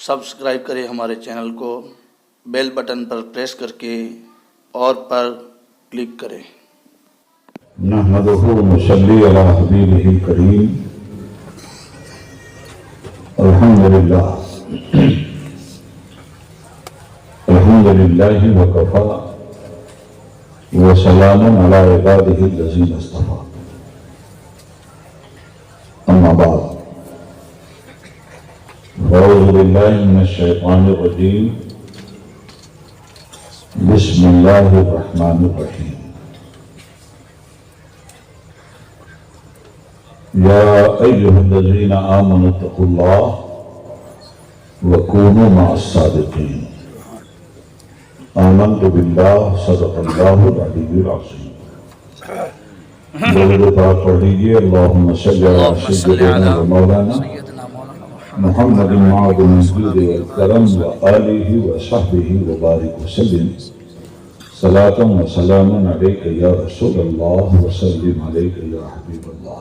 Subscribe करें हमारे channel को, बेल बटन पर प्रेस करके और पर क्लिक करें। नहमदुहु व नसल्ली अला हबीबिहिल करीम। अल्हम्दुलिल्लाह अल्हम्दुलिल्लाहि व कफ़ा व सलामुन अला इबादिहि लज़ीना इस्तफ़ा। अम्मा बाद, फ़अऊज़ु बिल्लाहि मिनश शैतानिर रजीम। बिस्मिल्लाहिर रहमानिर रहीम। या अय्युहल्लज़ीना आमनु तक़ुल्लाह व कूनू मअस-सादिक़ीन। आमन्तु बिल्लाह सदक़ल्लाहुल अलीयुल अज़ीम। दुरूद पाक पढ़ लीजिए। अल्लाहुम्मा सल्लि अला सय्यिदिना व मौलाना मुहम्मदिन मअदुन जुद वल करम व आलिहि व सहबिहि व बारिक वसल्लिम। सलातन व सलामुन अलैका या रसूलल्लाह व सल्लिम अलैका या हबीबल्लाह।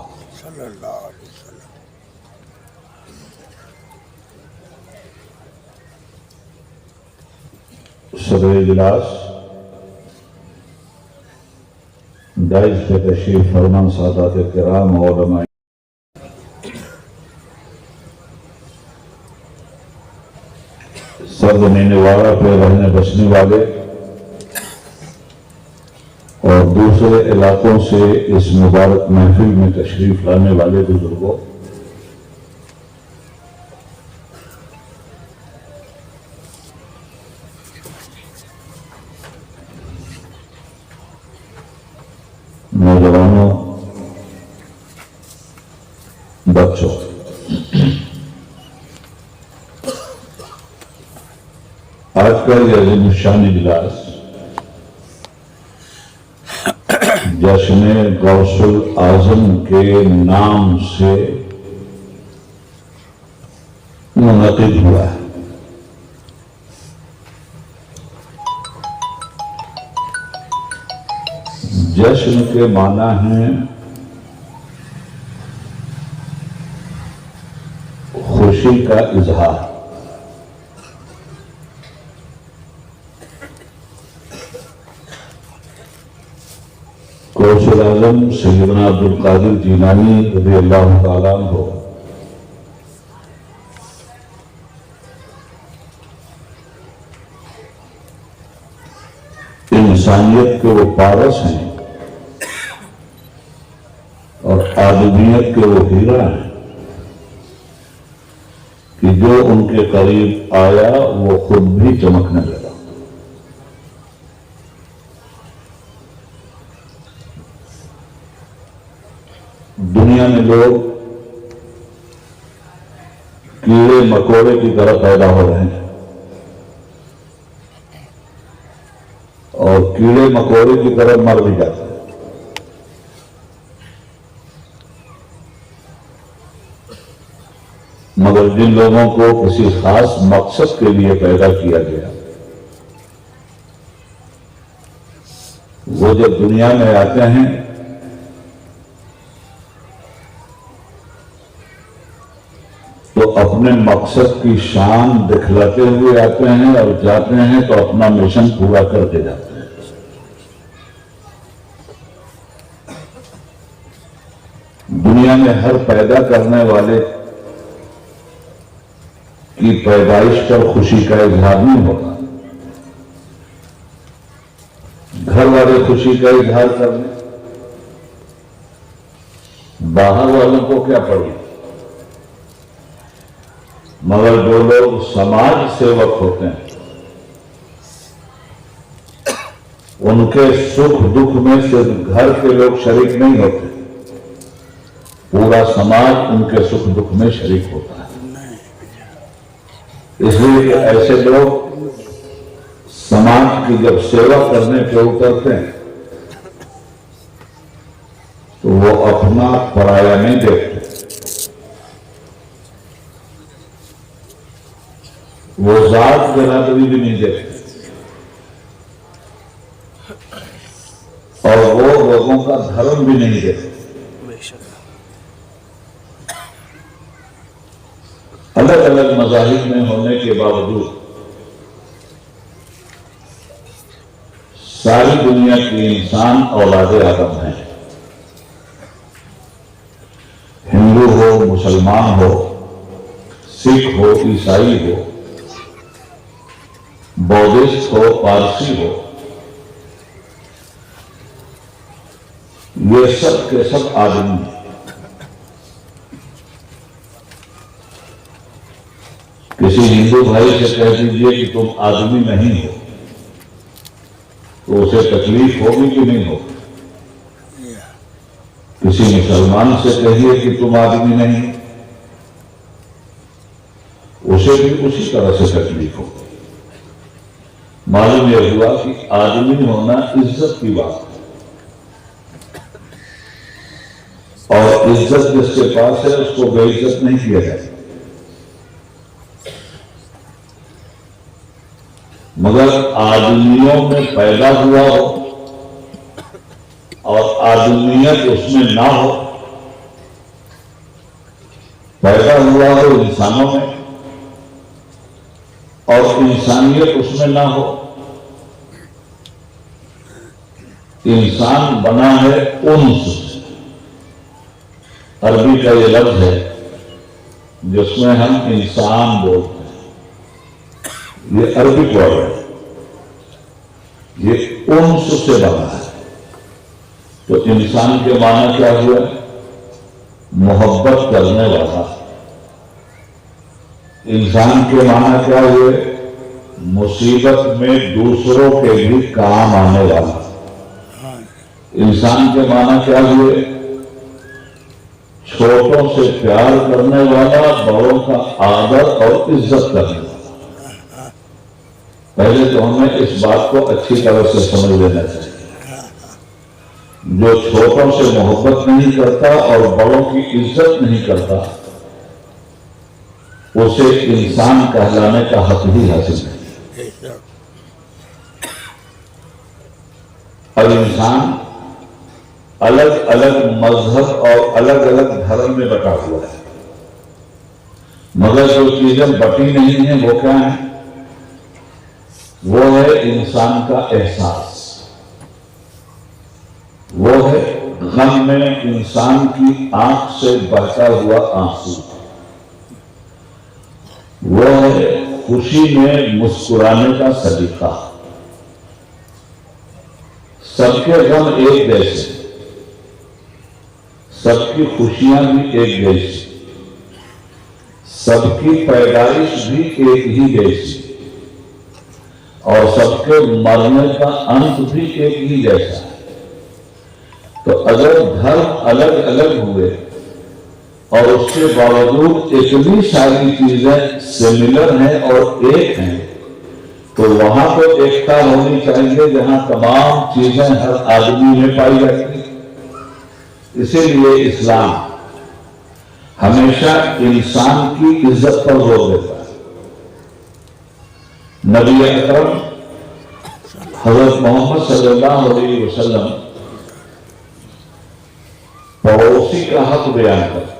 सदर इजलास दाइज पे तशरीफ फरमा सादात किराम और उलमा, सर्द मीनवाड़ा पे रहने बसने वाले और दूसरे इलाकों से इस मुबारक महफिल में तशरीफ लाने वाले बुजुर्गों, नौजवानों, बच्चों, आज का यह अज़ीमुश्शान इजलास जश्न गौसुल आजम के नाम से मुनक़िद हुआ है। जश्न के माना है खुशी का इजहार। गौसुल आज़म सैयदना अब्दुल कादिर जीलानी रज़ियल्लाहु ताला अन्हु इंसानियत के वो पारस हैं और आदमियत के वो हीरा हैं कि जो उनके करीब आया वो खुद भी चमकने लगा। दुनिया में लोग कीड़े मकोड़े की तरह पैदा हो रहे हैं और कीड़े मकोड़े की तरह मर भी जाते हैं। मगर जिन लोगों को किसी खास मकसद के लिए पैदा किया गया, वो जब दुनिया में आते हैं तो अपने मकसद की शान दिखलाते हुए आते हैं और जाते हैं तो अपना मिशन पूरा करके जाते हैं। दुनिया में हर पैदा करने वाले की पैदाइश पर खुशी का इजहार नहीं होता। घर वाले खुशी का इजहार करने, बाहर वालों को क्या पड़ी। मगर जो लोग समाज सेवक होते हैं उनके सुख दुख में सिर्फ घर के लोग शरीक नहीं होते, पूरा समाज उनके सुख दुख में शरीक होता है। इसलिए कि ऐसे लोग समाज की जब सेवा करने पे उतरते हैं तो वो अपना पराया नहीं देखते, वो जात बिरादरी भी नहीं देखते और वो लोगों का धर्म भी नहीं देखते। अलग अलग मज़ाहिब में होने के बावजूद सारी दुनिया के इंसान औलादे आदम हैं। हिंदू हो, मुसलमान हो, सिख हो, ईसाई हो, बौद्धिस्ट हो, पारसी हो, ये सब के सब आदमी हैं। किसी हिंदू भाई से कह दीजिए कि तुम आदमी नहीं हो तो उसे तकलीफ होगी कि नहीं होगी? किसी मुसलमान से कहिए कि तुम आदमी नहीं, उसे भी उसी तरह से तकलीफ होगी। मालूम यह हुआ कि आदमी होना इज्जत की बात है और इज्जत जिसके पास है उसको बेइज्जत नहीं किया जाए। मगर आदमियों में पैदा हुआ हो और आदमियत उसमें ना हो, पैदा हुआ हो इंसानों में और इंसानियत उसमें ना हो। इंसान बना है उन्स, अरबी का ये लफ्ज है जिसमें हम इंसान बोलते हैं। ये अरबिक वर्ड है, ये उन्स से बना है। तो इंसान के माना क्या हुआ? मोहब्बत करने वाला। इंसान के माना क्या हुए? मुसीबत में दूसरों के भी काम आने वाला। इंसान के माना क्या हुए? छोटों से प्यार करने वाला, बड़ों का आदर और इज्जत करने वाला। पहले तो हमें इस बात को अच्छी तरह से समझ लेना चाहिए। जो छोटों से मोहब्बत नहीं करता और बड़ों की इज्जत नहीं करता, उसे इंसान कहलाने का हक ही हासिल नहीं। और इंसान अलग अलग मजहब और अलग अलग धर्म में बटा हुआ है, मगर जो चीजें बटी नहीं है वो क्या है? वो है इंसान का एहसास, वो है गम में इंसान की आंख से बहता हुआ आंसू, वो है खुशी में मुस्कुराने का सलीका। सबके गम एक जैसे, सबकी खुशियां भी एक जैसी, सबकी पैदाइश भी एक ही जैसी और सबके मरने का अंत भी एक ही जैसा है। तो अगर धर्म अलग अलग हुए और उसके बावजूद इतनी सारी चीजें सिमिलर हैं और एक हैं, तो वहां तो एकता होनी चाहिए जहां तमाम चीजें हर आदमी में पाई जाती हैं। इसीलिए इस्लाम हमेशा इंसान की इज्जत पर जोर देता है। नबी अकरम हज़रत मोहम्मद सल्लल्लाहु अलैहि वसल्लम पड़ोसी का हक बयान करते हैं।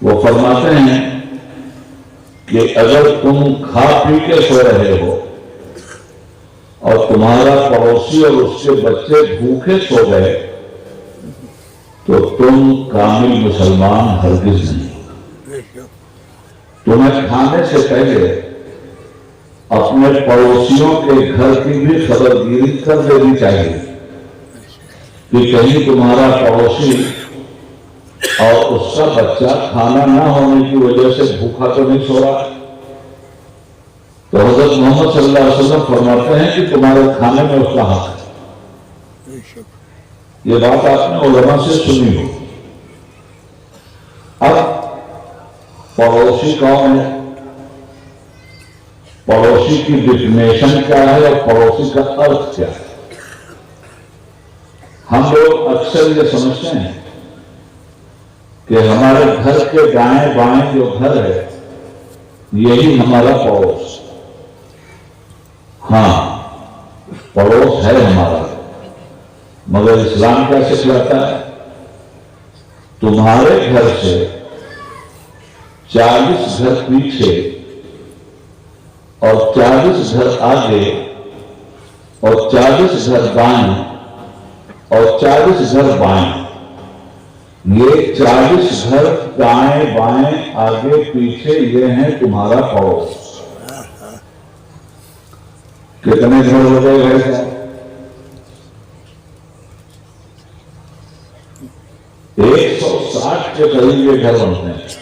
वो फरमाते हैं कि अगर तुम खा पी के सो रहे हो और तुम्हारा पड़ोसी और उसके बच्चे भूखे सो गए तो तुम कामिल मुसलमान हरगिज नहीं। तुम्हें खाने से पहले अपने पड़ोसियों के घर की भी खबरगिरी कर देनी चाहिए कि कहीं तुम्हारा पड़ोसी और उसका बच्चा खाना ना होने की वजह से भूखा तो नहीं सो रहा। तो हज़रत मोहम्मद सल्लल्लाहु अलैहि वसल्लम फरमाते हैं कि तुम्हारे खाने में उसका हक है। ये बात आपने उलमा से सुनी हो। अब पड़ोसी कौन है, पड़ोसी की डिफिनेशन क्या है और पड़ोसी का अर्थ क्या है? हम लोग अक्सर ये समझते हैं कि हमारे घर के दाएं बाएं जो घर है यही हमारा पड़ोस। हाँ, पड़ोस है हमारा, मगर इस्लाम क्या सिखलाता है? तुम्हारे घर से 40 घर पीछे और 40 घर आगे और 40 घर बाएं और 40 घर बाएं, ये 40 घर दाएं बाएं आगे पीछे, ये है तुम्हारा पड़ोस। कितने घर हो गए भाई साहब? 160 के करीब ये घर बनते हैं।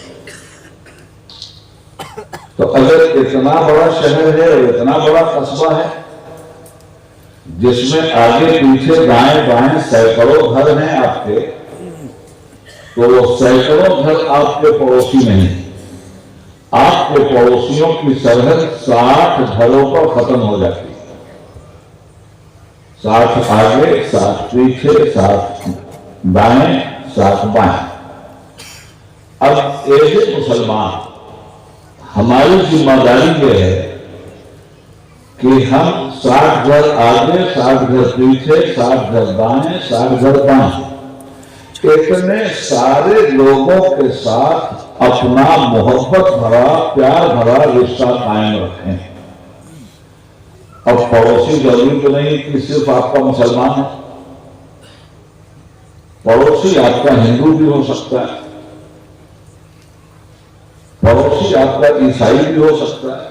तो अगर इतना बड़ा शहर है, इतना बड़ा कस्बा है, जिसमें आगे पीछे दाएं बाएं सैकड़ों घर हैं आपके, तो वो सैकड़ों घर आपके पड़ोसी नहीं, आपके पड़ोसियों की सरहद 60 घरों पर खत्म हो जाती है। 60 आगे, 60 पीछे, 60 दाएं, 60 बाएं। अब ऐसे मुसलमान, हमारी जिम्मेदारी यह है कि हम 60 घर आगे, 60 घर पीछे, 60 घर दाएं, 60 घर बाएं, इतने सारे लोगों के साथ अपना मोहब्बत भरा, प्यार भरा रिश्ता कायम रखें। अब पड़ोसी जरूरी तो नहीं कि सिर्फ आपका मुसलमान है, पड़ोसी आपका हिंदू भी हो सकता है, पड़ोसी आपका ईसाई भी हो सकता है,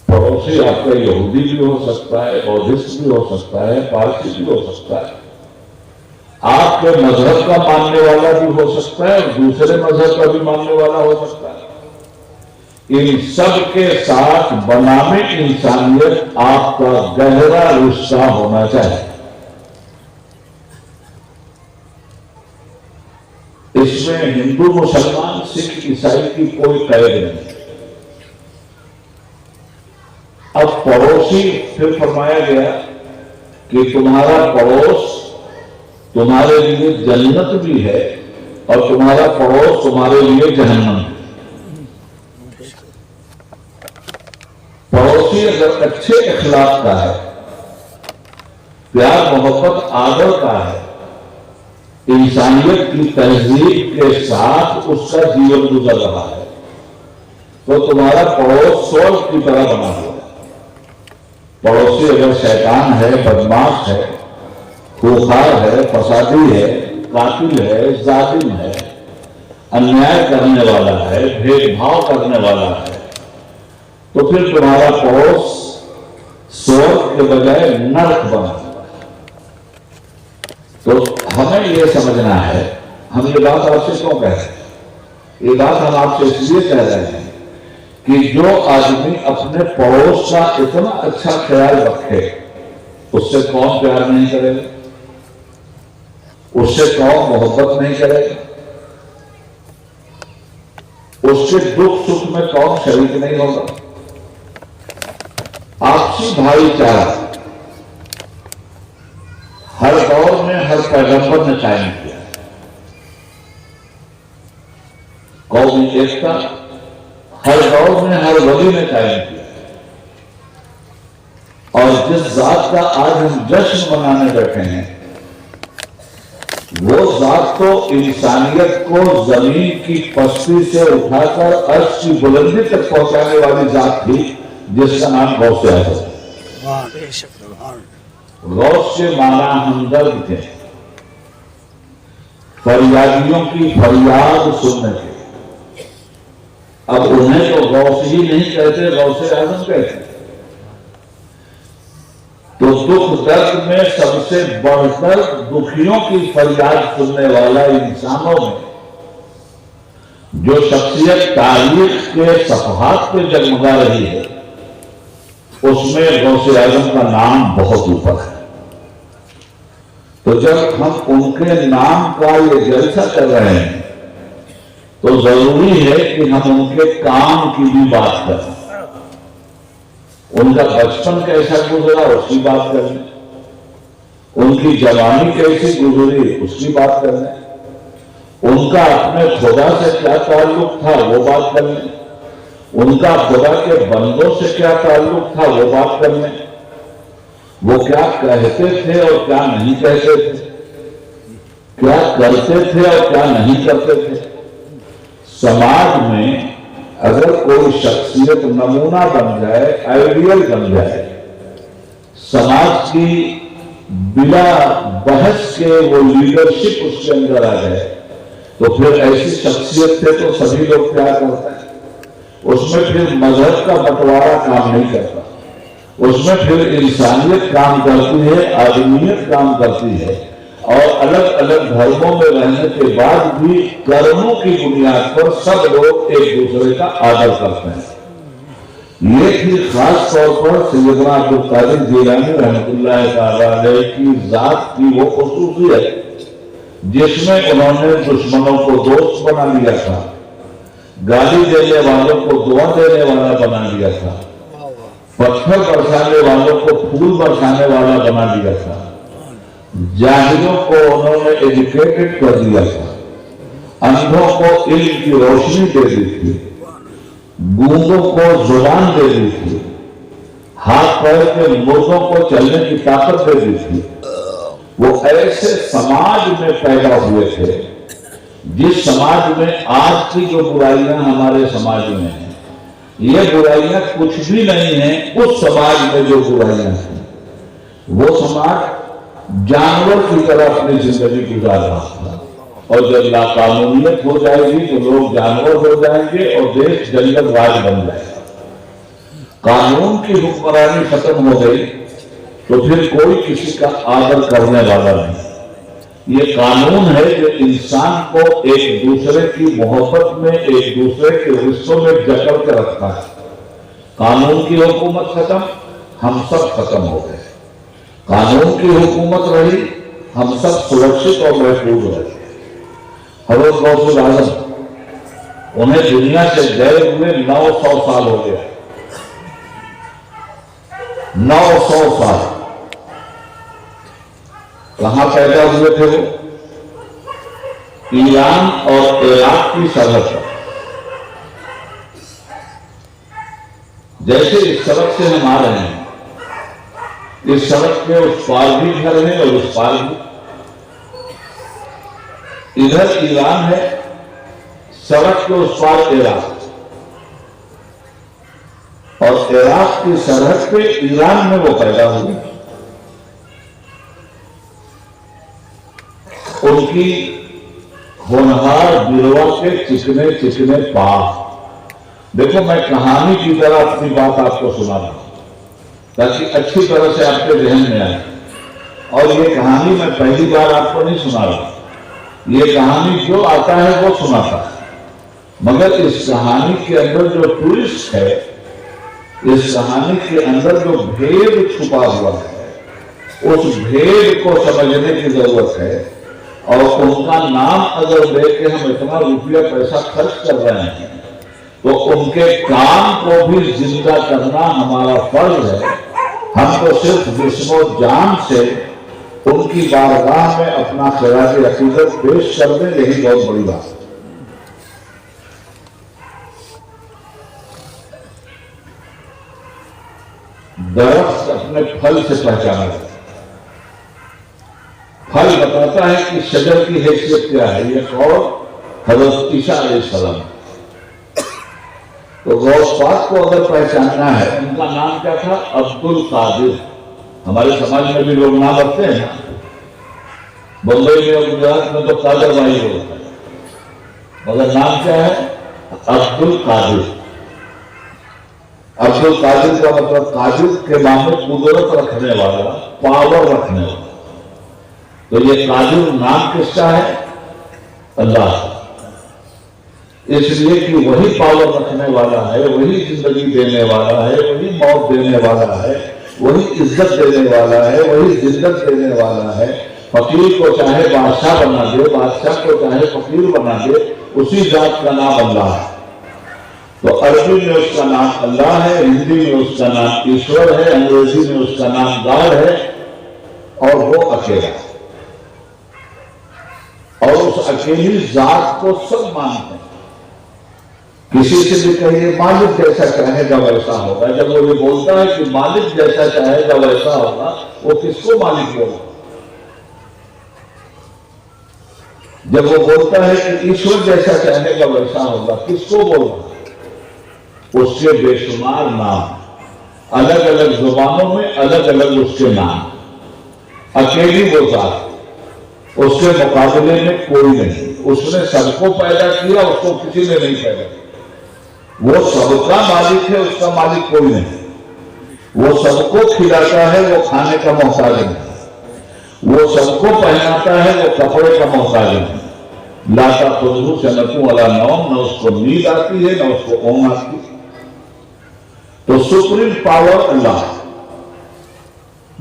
पड़ोसी आपका यहूदी भी हो सकता है, बौद्धिस्ट भी हो सकता है, पारसी भी हो सकता है, आपके मजहब का मानने वाला भी हो सकता है और दूसरे मजहब का भी मानने वाला हो सकता है। इन सब के साथ बनाने इंसानियत आपका गहरा रिश्ता होना चाहिए। इसमें हिंदू मुसलमान सिख ईसाई की कोई कैद नहीं। अब पड़ोसी, फिर फरमाया गया कि तुम्हारा पड़ोस तुम्हारे लिए जन्नत भी है और तुम्हारा पड़ोस तुम्हारे लिए जहन्नम है। पड़ोसी अगर अच्छे इखलाक का है, प्यार मोहब्बत आदर का है, इंसानियत की तहजीब के साथ उसका जीवन गुजर रहा है, तो तुम्हारा पड़ोस स्वर्ग की तरह बना हुआ है। पड़ोसी अगर शैतान है, बदमाश है, खूंखार है, फसादी है, कातिल है, जालिम है, अन्याय करने वाला है, भेदभाव करने वाला है, तो फिर तुम्हारा पड़ोस स्वर्ग के बजाय नरक बना हुआ है। तो हमें यह समझना है, हम ये बात आपसे क्यों कह रहे हैं? ये बात हम आपसे इसलिए कह रहे हैं कि जो आदमी अपने पड़ोस का इतना अच्छा ख्याल रखे, उससे कौन प्यार नहीं करेगा, उससे कौन मोहब्बत नहीं करेगा, उससे दुख सुख में कौन शरीक नहीं होगा। आपसी भाईचारा हर दौर में हर पैगंबर ने कायम किया। कौमी एकता हर दौर में हर वली ने कायम किया। और जिस जात का आज हम जश्न मनाने बैठे हैं, वो जात तो इंसानियत को जमीन की पस्ती से उठाकर अर्श की बुलंदी तक पहुंचाने वाली जात थी, जिसका नाम गौसे आजम। गौस से माना हमदर्द थे, फरियादियों की फरियाद सुनने थे। अब उन्हें तो गौस ही नहीं कहते, गौसे आजम कहते। तो दुख दर्द में सबसे बढ़कर दुखियों की फरियाद सुनने वाला इंसानों में जो शख्सियत तारीख के सफहात पे जगमगा रही है, उसमें गौसे आजम का नाम बहुत ऊपर है। तो जब हम उनके नाम का ये जलसा कर रहे हैं, तो जरूरी है कि हम उनके काम की भी बात करें। उनका बचपन कैसा गुजरा उसकी बात करने, उनकी जवानी कैसी गुजरी उसकी बात करने, उनका अपने खुदा से क्या ताल्लुक था वो बात करने, उनका खुदा के बंदों से क्या ताल्लुक था वो बात करने, वो क्या कहते थे और क्या नहीं कहते थे, क्या करते थे और क्या नहीं करते थे, समाज में अगर कोई शख्सियत नमूना बन जाए, आइडियल बन जाए, समाज की बिना बहस के वो लीडरशिप उसके अंदर आ जाए, तो फिर ऐसी शख्सियत से तो सभी लोग प्यार करते हैं। उसमें फिर मजहब का बंटवारा काम नहीं करता, उसमें फिर इंसानियत काम करती है, आदमियत काम करती है। और अलग अलग धर्मों में रहने के बाद भी कर्मों की बुनियाद पर सब लोग एक दूसरे का आदर करते हैं। ये भी खास तौर पर सैयदना अब्दुल कादिर जिलानी रहमतुल्लाह तआला की जात की वो खुसूसियत है जिसमें उन्होंने दुश्मनों को दोस्त बना लिया था, गाली देने वालों को दुआ देने वाला बना लिया था, पत्थर बरसाने वालों को फूल बरसाने वाला बना दिया था, जाहिलों को उन्होंने एजुकेटेड कर दिया था, अंधों को इल्म की रोशनी दे दी थी, गूंगों को जुबान दे दी थी, हाथ पैर के मुर्दों को चलने की ताकत दे दी थी। वो ऐसे समाज में पैदा हुए थे जिस समाज में आज की जो बुराइयां हमारे समाज में हैं, ये बुराइयां कुछ भी नहीं है उस समाज में जो बुराइयां थी। वो समाज जानवर की तरह अपनी जिंदगी गुजार रहा था, और जब लाकानूनियत हो जाएगी तो लोग जानवर हो जाएंगे और देश जंगल राज बन जाएगा। कानून की हुक्मरानी खत्म हो गई तो फिर कोई किसी का आदर करने वाला नहीं। ये कानून है जो इंसान को एक दूसरे की मोहब्बत में, एक दूसरे के रिश्तों में जकड़ के रखता है। कानून की हुकूमत खत्म, हम सब खत्म हो गए। कानून की हुकूमत रही, हम सब सुरक्षित और महफूज रहे। हज़रत गौसुल आज़म, उन्हें दुनिया से गए हुए 900 साल हो गया। 900 साल कहां पैदा हुए थे वो? ईरान और इराक की सरहद पर। जैसे इस सड़क से हम आ रहे हैं, इस सड़क के उस पार भी घर है और उस पार भी। इधर ईरान है, सड़क के उस पार इराक, और इराक की सरहद पे ईरान में वो पैदा हुई। उनकी होनहार बिरवा के चिकने चिकने पाँव। देखो, मैं कहानी की तरह अपनी बात आपको सुना रहा हूं ताकि अच्छी तरह से आपके जहन में आए। और ये कहानी मैं पहली बार आपको नहीं सुना रहा, ये कहानी जो आता है वो सुनाता है। मगर इस कहानी के अंदर जो ट्विस्ट है, इस कहानी के अंदर जो भेद छुपा हुआ है, उस भेद को समझने की जरूरत है। और उनका नाम अगर लेके हम इतना रुपया पैसा खर्च कर रहे हैं तो उनके काम को भी जिंदा करना हमारा फर्ज है। हम तो सिर्फ जिस्मो जान से उनकी बारगाह में अपना खिराज अकीदत पेश कर दें, यही बहुत बड़ी बात है। दरख्त अपने फल से पहचाना जाता है। फल बताता है कि शजर की हैसियत क्या है। ये कौन? हज़रत ईसा अलैहिस्सलाम। तो गौस पाक को अगर पहचानना है, उनका नाम क्या था? अब्दुल कादिर। हमारे समाज में भी लोग नाम रखते हैं, बम्बई में और गुजरात में तो कादर भाई होता है, मगर नाम क्या है? अब्दुल कादिर। अब्दुल कादिर का मतलब कादिर के मामले कुदरत रखने वाला, पावर रखने वाला। तो ये कादिर नाम किसका है? अल्लाह। इसलिए कि वही पावर रखने वाला है, वही जिंदगी देने वाला है, वही मौत देने वाला है, वही इज्जत देने वाला है, वही जिद्दत देने वाला है। फकीर को चाहे बादशाह बना दे, बादशाह को चाहे फकीर बना दे, उसी जात का नाम अल्लाह है। तो अरबी में उसका नाम अल्लाह है, हिंदी में उसका नाम ईश्वर है, अंग्रेजी में उसका नाम गॉड है, और वो अकेला है। और उस अकेली जात को सब मानते हैं। किसी से भी कहिए मालिक जैसा चाहेगा वैसा होगा, जब वो ये बोलता है कि मालिक जैसा चाहेगा वैसा होगा, वो किसको मालिक होगा? जब वो बोलता है कि ईश्वर जैसा चाहेगा वैसा होगा, किसको बोलना? उसके बेशुमार नाम, अलग अलग जुबानों में अलग अलग उसके नाम, अकेली वो जात, उसके मुकाबले में कोई नहीं। उसने सबको पैदा किया, उसको किसी ने नहीं पैदा किया। वो सबका मालिक है, उसका मालिक कोई नहीं। वो सबको खिलाता है, वो खाने का मोहताज नहीं। वो सबको पहनाता है, वो कपड़े का मोहताज नहीं। लाता खुदू सनतू वाला नौम, न उसको नींद आती है न उसको ऊँघ आती है। तो सुप्रीम पावर अल्लाह,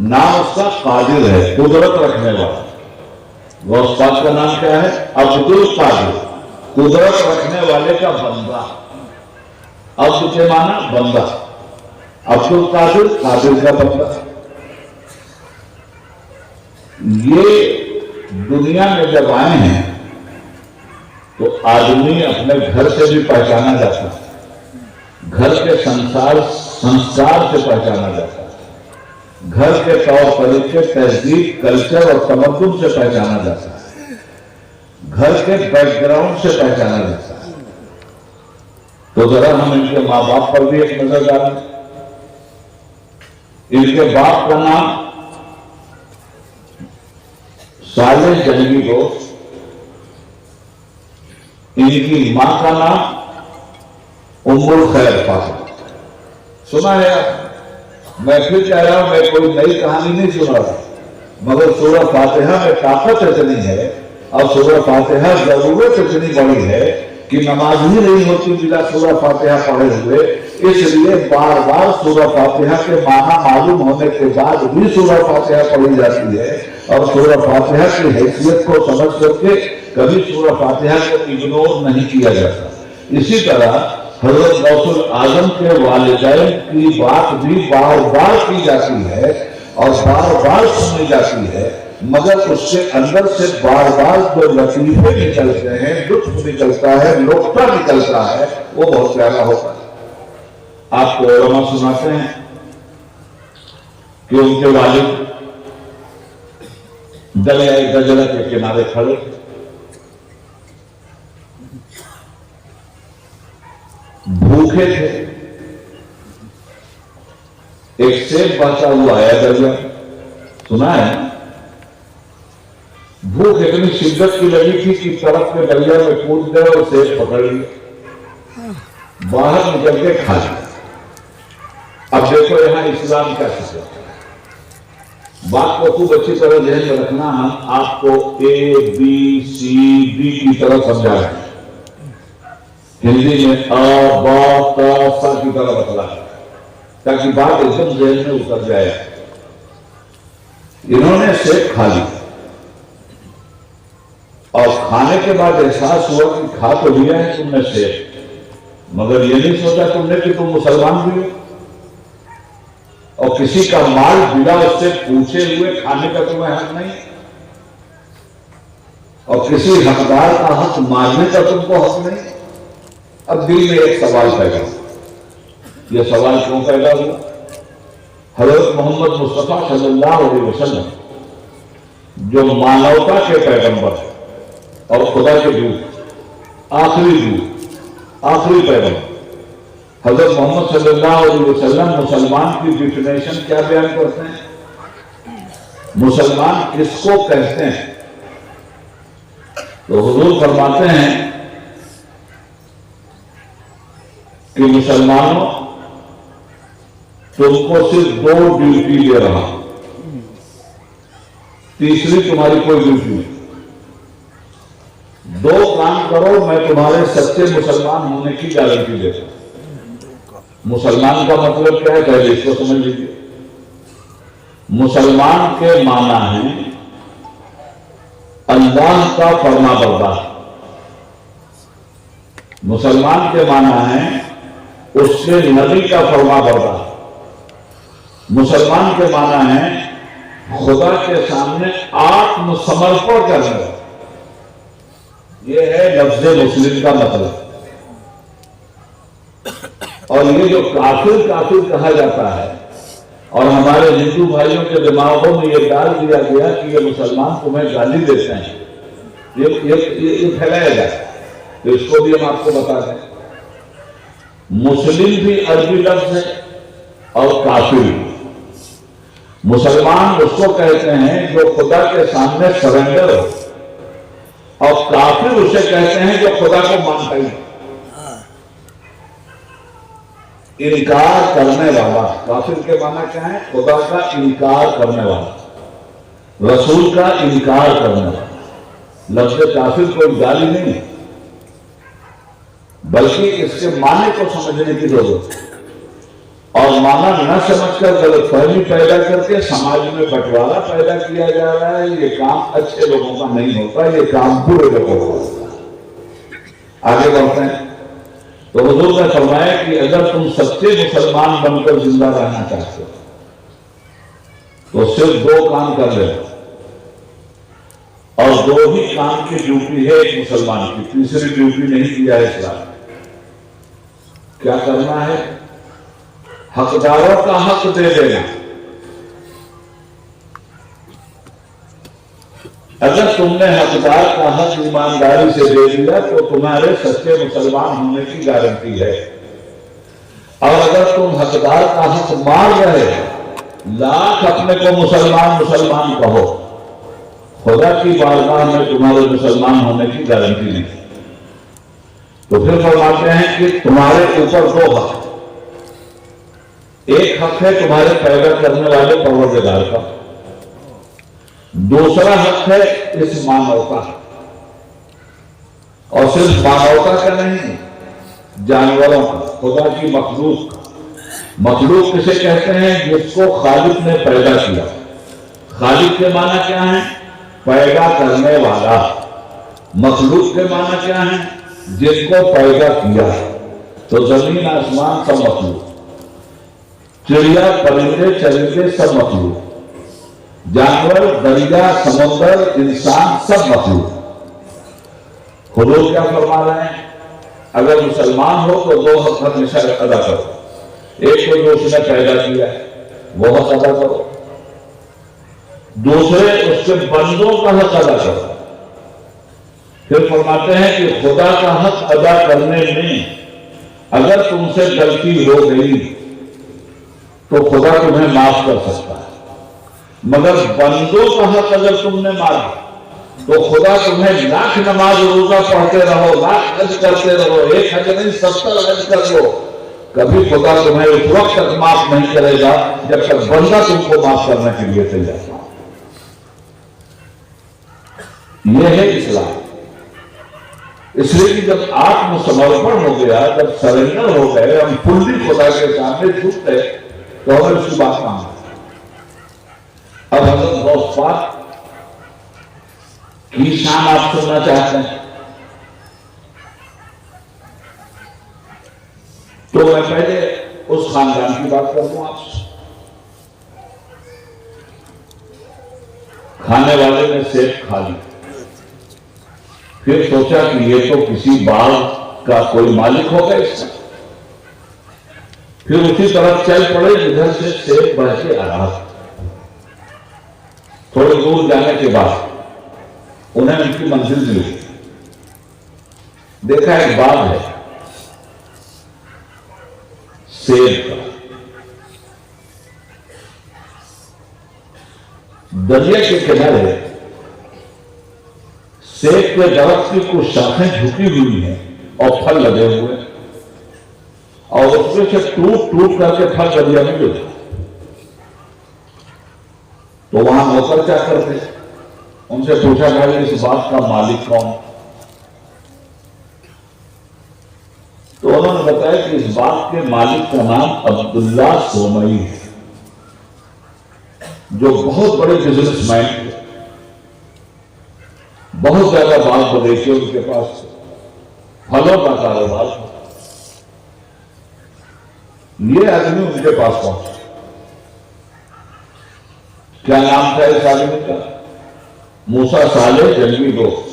नाम उसका कादिर है, कुदरत रखने वाला। गौस पाक का नाम क्या है? अब्दुल कादिर, कुदरत रखने वाले का बंदा। अब्द के माना बंदा, अब्दुल कादिर, कादिर का बंदा। ये दुनिया में जब आए हैं तो आदमी अपने घर से भी पहचाना जाता है, घर के संसार संस्कार से पहचाना जाता है, घर के तौर तरीके, तहजीब, कल्चर और तमद्दुन से पहचाना जाता है, घर के बैकग्राउंड से पहचाना जाता है। तो जरा हम इनके माँ बाप पर भी एक नजर डालें। इनके बाप का नाम साले जंगी दोस्त, इनकी मां का नाम उम्मुल खैर फातिमा। सुना है आप? मैं फिर कह रहा हूं, मैं कोई नई कहानी नहीं सुना रहा, मगर सूरह फातिहा में ताकत इतनी है और सूरह फातिहा जरूरत इतनी बड़ी है कि नमाज ही नहीं होती बिना सूरह फातिहा पढ़े हुए। इसलिए बार बार सूरह फातिहा के माना मालूम होने के बाद भी सूरह फातिहा पढ़ी जाती है और सूरह फातिहा की हैसियत को समझ करके कभी सूरह फातिहा को इग्नोर नहीं किया जाता। इसी तरह हजरत गौसुल आजम के वालिदैन की बात भी बार बार की जाती है और बार बार सुनी जाती है, मगर उसके अंदर से बार बार जो लतीफे निकलते हैं, लुत्फ निकलता है, लोकता निकलता है, वो बहुत प्यारा होता है। आपको उलमा सुनाते हैं कि उनके वालिद दरिया गजरा के किनारे खड़े, भूखे थे। एक सेब बचा हुआ आया दरिया, सुना है? भूख इतनी शिद्दत की लगी थी कि तरफ के दरिया में कूद गए और सेब पकड़ लिए, बाहर निकल के खा लिया। अब देखो यहां इस्लाम क्या सिखाता है। बात को खूब अच्छी तरह ध्यान में रखना। हम आपको A, B, C, D की तरह समझा रहे हैं, हिंदी में अ, ब, त, स की तरह बतला है, ताकि बात एकदम ध्यान में उतर जाए। इन्होंने सेब खा लिया और खाने के बाद एहसास हुआ कि खा तो लिया है तुमने सेब, मगर ये नहीं सोचा तुमने कि तुम मुसलमान भी हो और किसी का माल बिना उससे पूछे हुए खाने का तुम्हें हक नहीं और किसी हकदार का हक मारने का तुमको हक नहीं। अब दिल में एक सवाल पैदा हुआ। यह सवाल क्यों पैदा हुआ? हज़रत मोहम्मद मुस्तफा सल्लल्लाहु अलैहि वसल्लम जो मानवता के पैगंबर और खुदा के दूत, आखिरी दूत, आखिरी पैगंबर, हज़रत मोहम्मद सल्लल्लाहु अलैहि वसल्लम मुसलमान की डिफिनेशन क्या बयान करते हैं? मुसलमान किसको कहते हैं? तो हुजूर फरमाते हैं कि मुसलमानों, तुमको सिर्फ 2 ड्यूटी दे रहा, तीसरी तुम्हारी कोई ड्यूटी नहीं। 2 काम करो, मैं तुम्हारे सच्चे मुसलमान होने की गारंटी देता हूं। मुसलमान का मतलब क्या है, पहले इसको समझ लीजिए। मुसलमान के माना है अल्लाह का फरमाबरदार। मुसलमान के माना है उसके नबी का फरमाबरदार। मुसलमान के माना है खुदा के सामने आत्मसमर्पण करना। यह है लफ्ज़ मुस्लिम का मतलब। और ये जो काफिर काफिर कहा जाता है और हमारे हिंदू भाइयों के दिमागों में ये डाल दिया गया कि ये मुसलमान तुम्हें गाली देते हैं, ये फैलाया जाए, तो इसको भी हम आपको बता दें। मुस्लिम भी अरबी लफ्ज है और काफिर। मुसलमान उसको कहते हैं जो खुदा के सामने सरेंडर हो, और काफिर उसे कहते हैं जो खुदा को मानता ही। इनकार करने वाला, काफिर के माना क्या है? खुदा का इनकार करने वाला, रसूल का इनकार करने वाला। लफ्ज़ काफिर कोई गाली नहीं, बल्कि इसके माने को समझने की जरूरत है। और माना न समझकर गलतफहमी पैदा करके समाज में बंटवारा पैदा किया जा रहा है। ये काम अच्छे लोगों का नहीं होता, ये काम बुरे लोगों का होता है। आगे बढ़ते हैं तो हुजूर ने फरमाया कि अगर तुम सच्चे मुसलमान बनकर जिंदा रहना चाहते हो तो सिर्फ दो काम कर लेना, और दो ही काम की ड्यूटी है एक मुसलमान की, तीसरी ड्यूटी नहीं किया है इस्लाम। क्या करना है? हकदारों का हक दे देना। अगर तुमने हकदार का हक ईमानदारी से दे दिया तो तुम्हारे सच्चे मुसलमान होने की गारंटी है। और अगर तुम हकदार का हक मार रहे हो, लाख अपने को मुसलमान मुसलमान कहो, खुदा की बारगाह में तुम्हारे मुसलमान होने की गारंटी नहीं। तो फिर फरमाते हैं कि तुम्हारे ऊपर दो हक, एक हक है तुम्हारे पैदा करने वाले परवरदिगार का, दूसरा हक है इस मानवता, और सिर्फ मानवता का नहीं, जानवरों का, खुदा की मखलूक का। मखलूक किसे कहते हैं? जिसको खालिक ने पैदा किया। खालिक के माना क्या है? पैदा करने वाला। मखलूक के माना क्या है? जिसको पैदा किया। तो जमीन आसमान सब मखलूक, चिड़िया परिंदे चरिंदे सब मखलूक, जानवर दरिया समुद्र इंसान सब मखलूक। हुजूर क्या फरमा रहे हैं? अगर मुसलमान हो तो दो हक हमेशा अदा करो। एक को जो उसने पैदा किया है वो हक अदा करो, दूसरे उसके बंदों का हक अदा करो। फिर फरमाते हैं कि खुदा का हक अदा करने में अगर तुमसे गलती हो गई तो खुदा तुम्हें माफ कर सकता है, मगर बंदों का हक अगर तुमने मारा तो खुदा तुम्हें लाख नमाज रोजा पढ़ते रहो, लाख हज करते रहो, एक हज नहीं 70 हज कर लो, कभी खुदा तुम्हें उस वक्त तक माफ नहीं करेगा जब तक बंदा तुमको माफ करने के लिए तैयार हो। यह है इस्लाम। इसलिए कि जब आत्मसमर्पण हो गया, जब सरेंडर हो गए, हम फुल्ली खुदा के सामने झुक गए, तो हमें उसकी बात मांगा। अब हजरत गौस पाक की शान आप सुनना चाहते हैं तो मैं पहले उस खानदान की बात कर दूं आपसे। खाने वाले ने सेब खा ली, फिर सोचा कि ये तो किसी बाग का कोई मालिक होगा इसका, फिर उसी तरफ चल पड़े जिधर से सेब बढ़ के आ रहा। थोड़ी दूर जाने के बाद उन्हें उनकी मंजिल मिली। देखा एक बाग है सेब का, दरिया के किनारे सेब के दरख्त की कुछ शाखें झुकी हुई हैं और फल लगे हुए, और उसमें से टूट टूट करके फल दरिया में गिरता। तो वहां नौकर क्या करते, उनसे पूछा भाई इस बात का मालिक कौन? तो उन्होंने बताया कि इस बात के मालिक का नाम अब्दुल्ला सोमई है, जो बहुत बड़े बिजनेसमैन थे, बहुत ज्यादा बाग बगीचे उनके पास, फलों का कारोबार था। ये आदमी उनके पास पहुंचा। क्या नाम था इस आदमी का? मूसा साले जंगली दोस्त।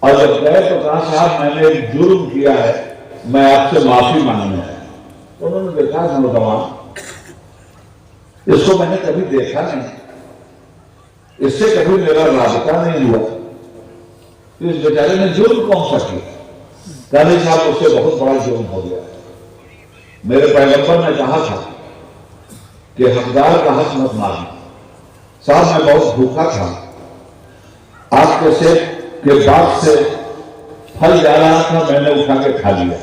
और जब गए तो कहा साहब मैंने एक जुर्म किया है, मैं आपसे माफी मांगने आया। तो उन्होंने देखा नौजवान, इसको मैंने कभी देखा नहीं, इससे कभी मेरा राबता नहीं हुआ। तो इस बेचारे ने जुर्म कौन सा किया? काली साहब उससे बहुत बड़ा जुर्म हो गया। मेरे पैगंबर ने कहा था कि हकदार का हक मत मारना। साहब मैं बहुत भूखा था, आपके सेब के बाग से फल जा रहा था, मैंने उठा के खा लिया।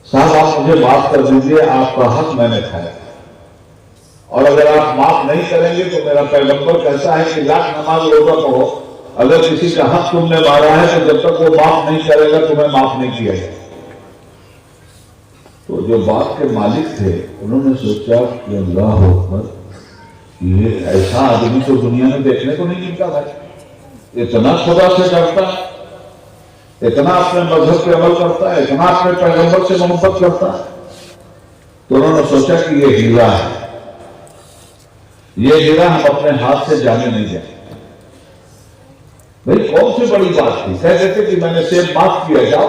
साहब आप मुझे माफ कर दीजिए, आपका हक मैंने खाया, और अगर आप माफ नहीं करेंगे तो मेरा पैगंबर कहता है कि लाख नमाज रोजा पढ़ो, अगर किसी का हक तुमने मारा है तो जब तक वो माफ नहीं करेगा तुम्हें माफ नहीं किया जाए। तो जो बाग के मालिक थे उन्होंने सोचा कि अल्लाह अकबर, ये ऐसा आदमी तो दुनिया में देखने को नहीं मिलता भाई, इतना खुदा से डरता है, इतना अपने मजहब पे अमल करता है, इतना अपने पैगंबर से मोहब्बत करता है। तो उन्होंने सोचा कि ये हीरा है, ये हीरा हम अपने हाथ से जाने नहीं देंगे। भाई कौन सी बड़ी बात थी? कह देते कि मैंने सेब माफ किया, जाओ।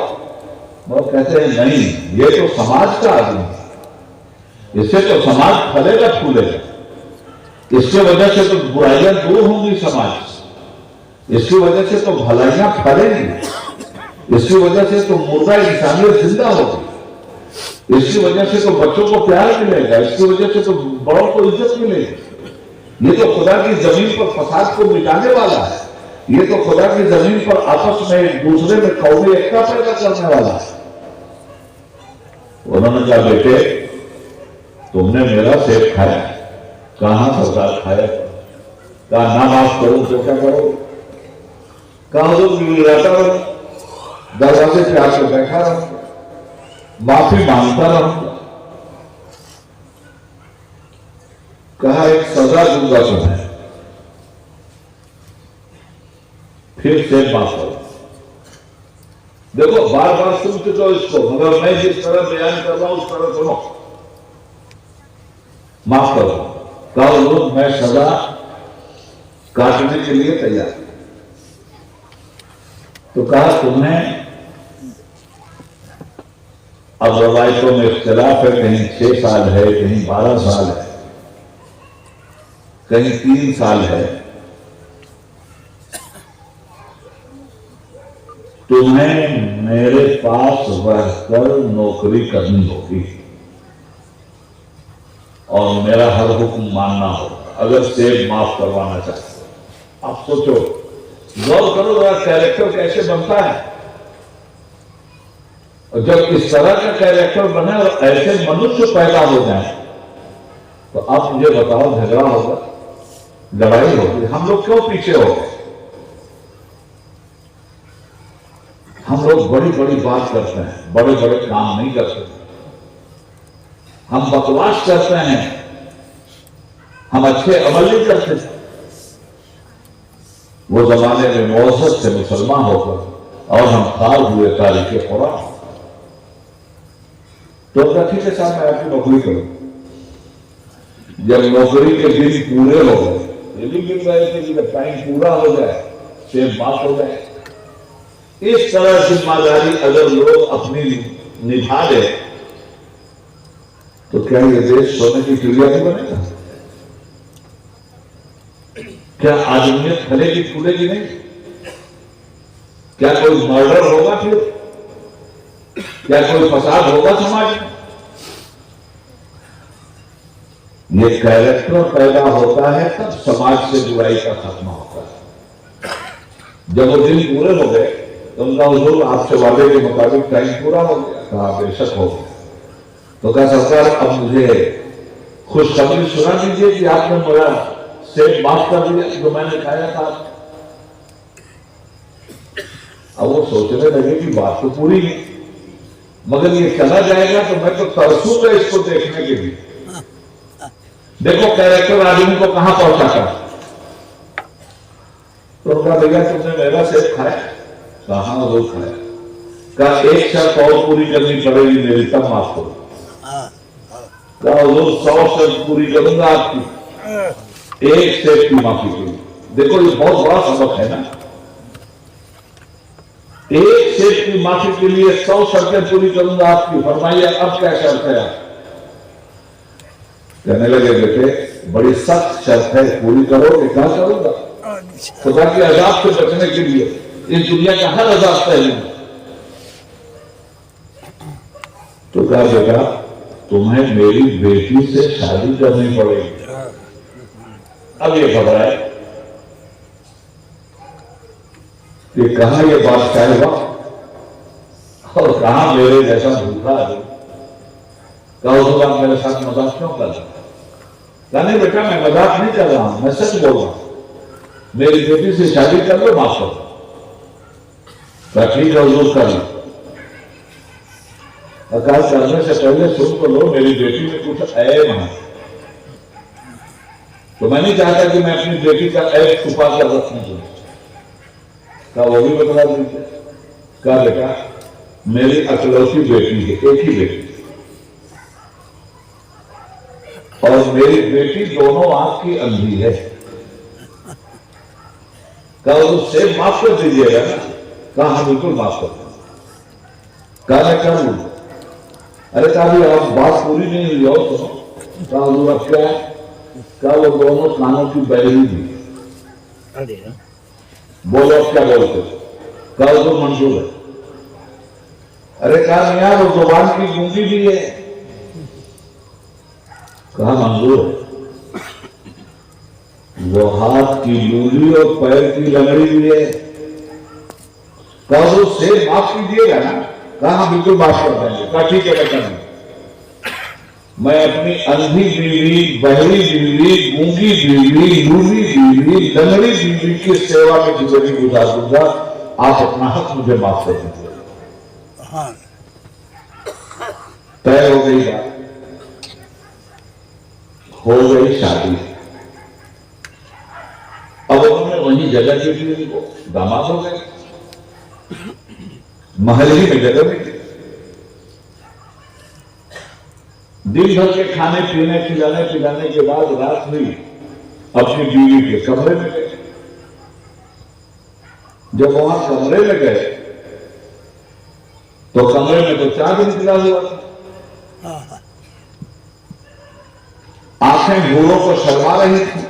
वो कहते हैं नहीं, ये तो समाज का आदमी है, इससे तो समाज फलेगा फूलेगा, इसके वजह से तो बुराइयां दूर होंगी समाज से, इसकी वजह से तो भलाइयां फलेंगी, इसकी वजह से तो मुर्दा इंसानियत जिंदा होगी, इसकी वजह से तो बच्चों को प्यार मिलेगा, इसकी वजह से तो बड़ों को इज्जत मिलेगी। ये तो खुदा की जमीन पर फसाद को मिटाने वाला है, ये तो खुदा की जमीन पर आपस में एक दूसरे में कौमी एकता पैदा करने वाला है। उन्होंने कहा बेटे तुमने मेरा सेब खाया? कहां सरकार खाया? कहा ना माफ करूं तो क्या करो? कहा हुजूर गिड़गिड़ाता रहूं, दरवाजे पे आकर बैठा रहूंगा, माफी मांगता रहूंगा। कहा एक सजा दूंगा तुम्हें, फिर से माफ करो। देखो बार बार सुन चुके हो इसको, मगर मैं जिस तरह बयान कर रहा हूं उस तरह सुनो। माफ करो। कहो लोग मैं सजा काटने के लिए तैयार। तो कहा तुम्हें अब रवायतों में इख्तिलाफ है, कहीं 6 साल है, कहीं 12 साल है, कहीं 3 साल है। तुम्हें मेरे पास रहकर नौकरी करनी होगी और मेरा हर हुक्म मानना होगा, अगर सेब माफ करवाना चाहते हो। आप सोचो, गौर करो जरा कैरेक्टर कैसे बनता है, और जब इस तरह का कैरेक्टर बने और ऐसे मनुष्य पैदा हो जाए तो आप मुझे बताओ झगड़ा होगा, लड़ाई होगी। हम लोग क्यों पीछे हो गए? हम लोग बड़ी बड़ी बात करते हैं, बड़े बड़े काम नहीं करते, हम बकवास करते हैं, हम अच्छे अमल नहीं करते। वो जमाने में मौसत से मुसलमान होकर और हम खाल हुए तारीख कुरान। तो ठीक है साहब मैं आपकी नौकरी करूं। जब नौकरी के दिन पूरे हो गए, ये भी गिन रहे थे कि जब टाइम पूरा हो जाए सेब माफ हो जाए। इस तरह जिम्मेदारी अगर लोग अपनी निभा दे तो क्या ये देश सोने की चिड़िया नहीं बनेगा? क्या आदमियत फलेगी फूलेगी नहीं? क्या कोई मर्डर होगा फिर? क्या कोई फसाद होगा समाज में? ये कैरेक्टर पैदा होता है तब समाज से बुराई का खात्मा होता है। जब वो दिन पूरे हो गए तो उनका हुजूर आपसे वादे के मुताबिक टाइम पूरा हो गया। कहा बेशक हो गया। तो कहा सरकार अब मुझे खुशखबरी सुना दीजिए कि आपने मेरा सेब माफ कर दिया जो मैंने खाया था। अब वो सोचने लगे कि बात तो पूरी नहीं, मगर ये चला जाएगा तो मैं तो तरसूंगा इसको देखने के लिए। देखो कैरेक्टर आदमी को कहां पहुंचाता। तो उनका भैया तुमने मेरा सेब खाया? कहां वो खाया? कहा एक शर्त और पूरी करनी पड़ेगी मेरी तब माफ करो। कहा वो 100 शर्त पूरी करूंगा आपकी एक सेब की माफी के लिए। देखो ये बहुत बड़ा सबक है ना। एक सेब की माफी के लिए 100 शर्तें पूरी करूंगा आपकी। फरमाइए अब क्या शर्त है? कहने लगे बेटे बड़ी सख्त शर्त है, पूरी करोगे? क्या करूंगा? खुदा के अजाब से बचने के लिए इस दुनिया का हर अजाब सह लूंगा। तो कहा बेटा तुम्हें मेरी बेटी से शादी करनी पड़ेगी। अब ये घबराए कि कहा ये बादशाह वक्त और कहा मेरे जैसा भूखा है। कहा तो आप मेरे साथ मजाक क्यों कर रहे हैं? नहीं बेटा मैं मजाक नहीं कर रहा हूं, मैं सच बोल रहा हूं। मेरी बेटी से शादी कर लो, माफ करो। ठीक है हुजूर कर लो। आकाश करने से पहले सुन तो लो, मेरी बेटी में कुछ ऐब है, तो मैं नहीं चाहता कि मैं अपनी बेटी का ऐब छुपा कर रखूं। क्या वो भी बता दीजिए? क्या बेटा मेरी अकलौती बेटी है, एक ही बेटी, और मेरी बेटी दोनों आंख की अंधी है। क्या उससे माफ कर दीजिएगा ना? कहा हाँ बिल्कुल माफ कर दीजिए। कहा मैं क्या बोलूं? अरे कहा भी आप बात पूरी नहीं हुई और सुनो। कहा अब क्या है? क्या वो दोनों कानों की बहरी थी। बोलो अब क्या बोलते? कहा तो मंजूर है। अरे कहा नहीं यार वो जुबान की गूंगी भी है। कहा मंजूर है। वो हाथ की लूली और पैर की लंगड़ी भी है। कहा वो से माफ कीजिएगा ना? कहा बिल्कुल माफ कर देंगे। कहा ठीक है बेटा मैं अपनी अंधी बीवी, बहरी बीवी, गूंगी बीवी, लूली बीवी, लंगड़ी बीवी की सेवा में जिंदगी गुजार दूंगा। आप अपना हक मुझे माफ कर दीजिए। तय हो गई बात, हो गई शादी। अब उन्होंने वही जगह के लिए दामाद हो गए, महल ही में जगह मिली। दिन भर के खाने पीने खिलाने पिलाने के बाद रात हुई, अपनी बीवी के कमरे में गए। जब वहां कमरे में गए तो कमरे में तो चांद निकला हुआ था। आंखें भूरों को शर्मा रही थी,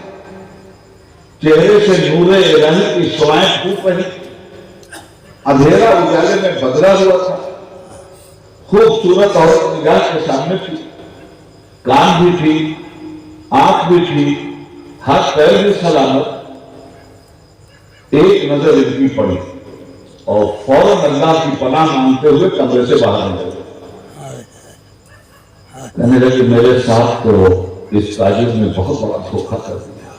चेहरे से नूरे रंग की शुआएं फूट रही, अंधेरा उजाले में बदला हुआ था। खूबसूरत औरत निगाह के सामने थी, कान भी थी, आंख भी थी, हाथ पैर भी सलामत। एक नजर इनकी पड़ी और फौरन अल्लाह की पनाह मांगते हुए कमरे से बाहर निकले। कहने लगे मेरे साथ तो इस ताजिर ने बहुत बड़ा धोखा कर दिया।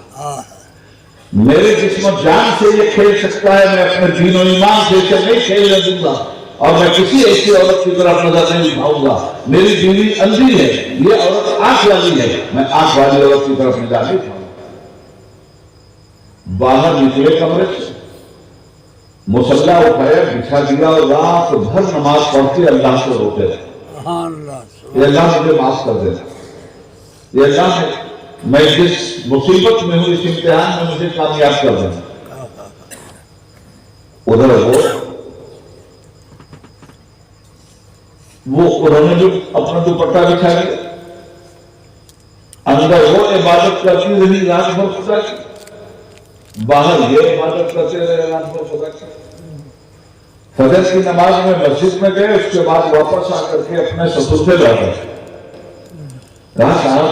मेरे जिस्म जान से ये खेल सकता है, मैं अपने दीन और ईमान से इसे नहीं खेलने दूंगा और मैं किसी ऐसी औरत की तरफ नजर नहीं उठाऊंगा। मेरी बीवी अंधी है, ये औरत आंख वाली है, मैं आंख वाली औरत की तरफ नजर नहीं उठाऊंगा। बाहर निकले कमरे से, मुसल्ला उठाया, बिछा दिया और रात भर नमाज पढ़ते अल्लाह से रोते रहे। अल्लाह मुझे माफ कर देना, ये अल्लाह मैं जिस मुसीबत में हूं, इस इम्तिहान में मुझे कामयाब कर देना। उधर वो उन्होंने जो अपना दुपट्टा बिछा दिया, अंदर वो इबादत करती रही रात भर खुदा की, बाहर ये इबादत करते रहे रात भर खुदा की। फजर की नमाज में मस्जिद में गए, उसके बाद वापस आकर के अपने ससुर से लड़ गए। कहा साहब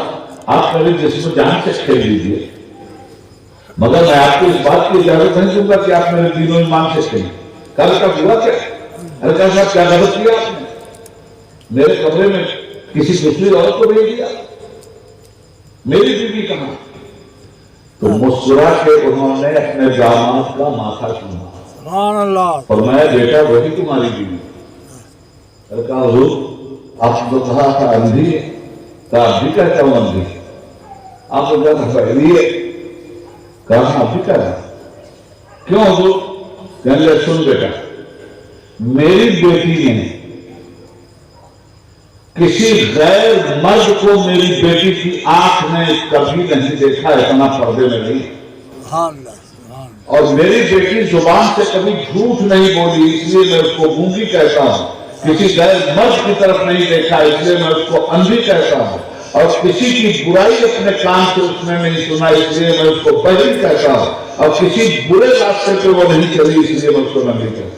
आप मेरे जिस्म जान से खेल लीजिए, मगर मैं आपको इस बात की इजाजत नहीं दूंगा कि आप मेरे दीन और ईमान से खेलें। कल का हुआ क्या? अरे कहा साहब क्या गलत किया आपने? मेरे कमरे में किसी दूसरी औरत को भेज दिया, मेरी बीवी कहां? तो मुस्कुरा के उन्होंने अपने दामाद का माथा चूमा और मैं बेटा वही तुम्हारी बीवी। अरे कहा हुजूर आपने तो कहा था अंधी है, कहा भी कहता हूं अंधी है। आप तो कहते बहरी है, कहा आप भी कह रहा क्यों हुजूर? कहने लगे सुन बेटा, मेरी बेटी ने किसी गैर मर्द को मेरी बेटी की आंख ने कभी नहीं देखा, इतना पर्दे में नहीं। और मेरी बेटी जुबान से कभी झूठ नहीं बोली, इसलिए मैं उसको गूंगी कहता हूं। किसी गैर मर्द की तरफ नहीं देखा, इसलिए मैं उसको अंधी कहता हूं। और किसी की बुराई अपने कान से उसने नहीं सुना, इसलिए मैं उसको बहिर कहता हूं। और किसी बुरे रास्ते पे वो नहीं चली, इसलिए मैं उसको नबी कहता।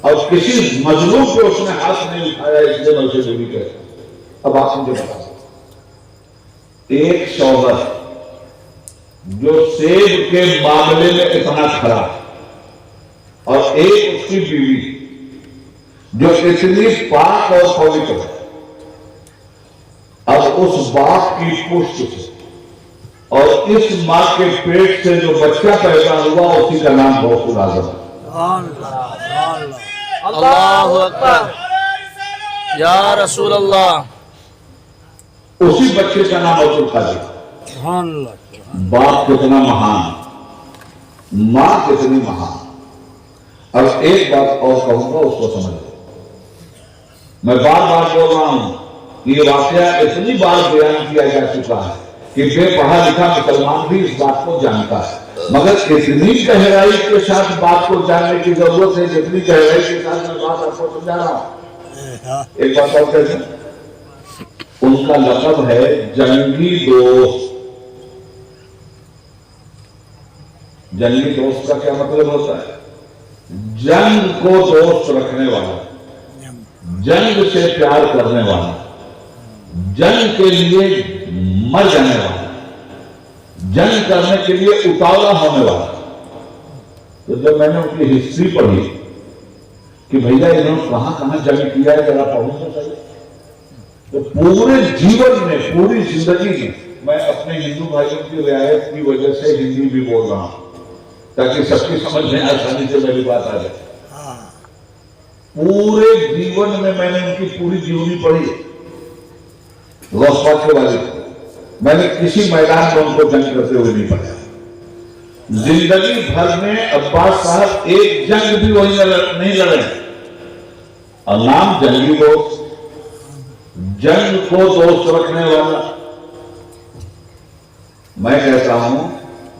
और किसी मजलूम पे उसने हाथ नहीं उठाया, इसलिए मैं उसे नबी कहता। अब आप मुझे बताओ, एक शौहर जो सेब के मामले में इतना खरा, और एक उसकी बीवी जो इतनी पाक और पवित्र है, अब उस बाप की पुष्ट से और इस मां के पेट से जो बच्चा पैदा हुआ, उसी का नाम गौसुल आजम है। अल्लाहु अकबर, या रसूल अल्लाह। उसी बच्चे का नाम अब्दुल कादिर। बाप कितना महान, मां कितनी महान। अब एक बात और कहूंगा, उसको समझ लो। मैं बार बार बोल रहा हूं, ये वाकया इतनी बार बयान किया जा चुका है कि बेपढ़ा लिखा मुसलमान भी इस बात को जानता है, मगर इतनी गहराई के साथ बात को जानने की जरूरत है जितनी गहराई के साथ मैं बात आपको समझा रहा हूं। एक बात और कहते हैं, उनका लक़ब है जंगी दोस्त। जंगी दोस्त का क्या मतलब होता है? जंग को दोस्त रखने वाला, जंग से प्यार करने वाला, जंग के लिए मर जाने वाला, जंग करने के लिए उतावला होने वाला। तो जब मैंने उनकी हिस्ट्री पढ़ी कि भैया इन्होंने कहां कहां जंग किया है, जरा पढ़ूं तो सही। तो पूरे जीवन में, पूरी जिंदगी में, मैं अपने हिंदू भाइयों की रियायत की वजह से हिंदी भी बोल रहा हूं ताकि सबकी समझ में आसानी से मेरी बात आ जाए। पूरे जीवन में मैंने उनकी पूरी जीवनी पढ़ी, गौस के वाले। मैंने किसी मैदान में उनको जंग करते हुए नहीं पढ़ा। जिंदगी भर में अब्बास साहब एक जंग भी वही नहीं लड़े, और नाम जंगी दोस्त, जंग को दोस्त रखने वाला। मैं कहता हूं,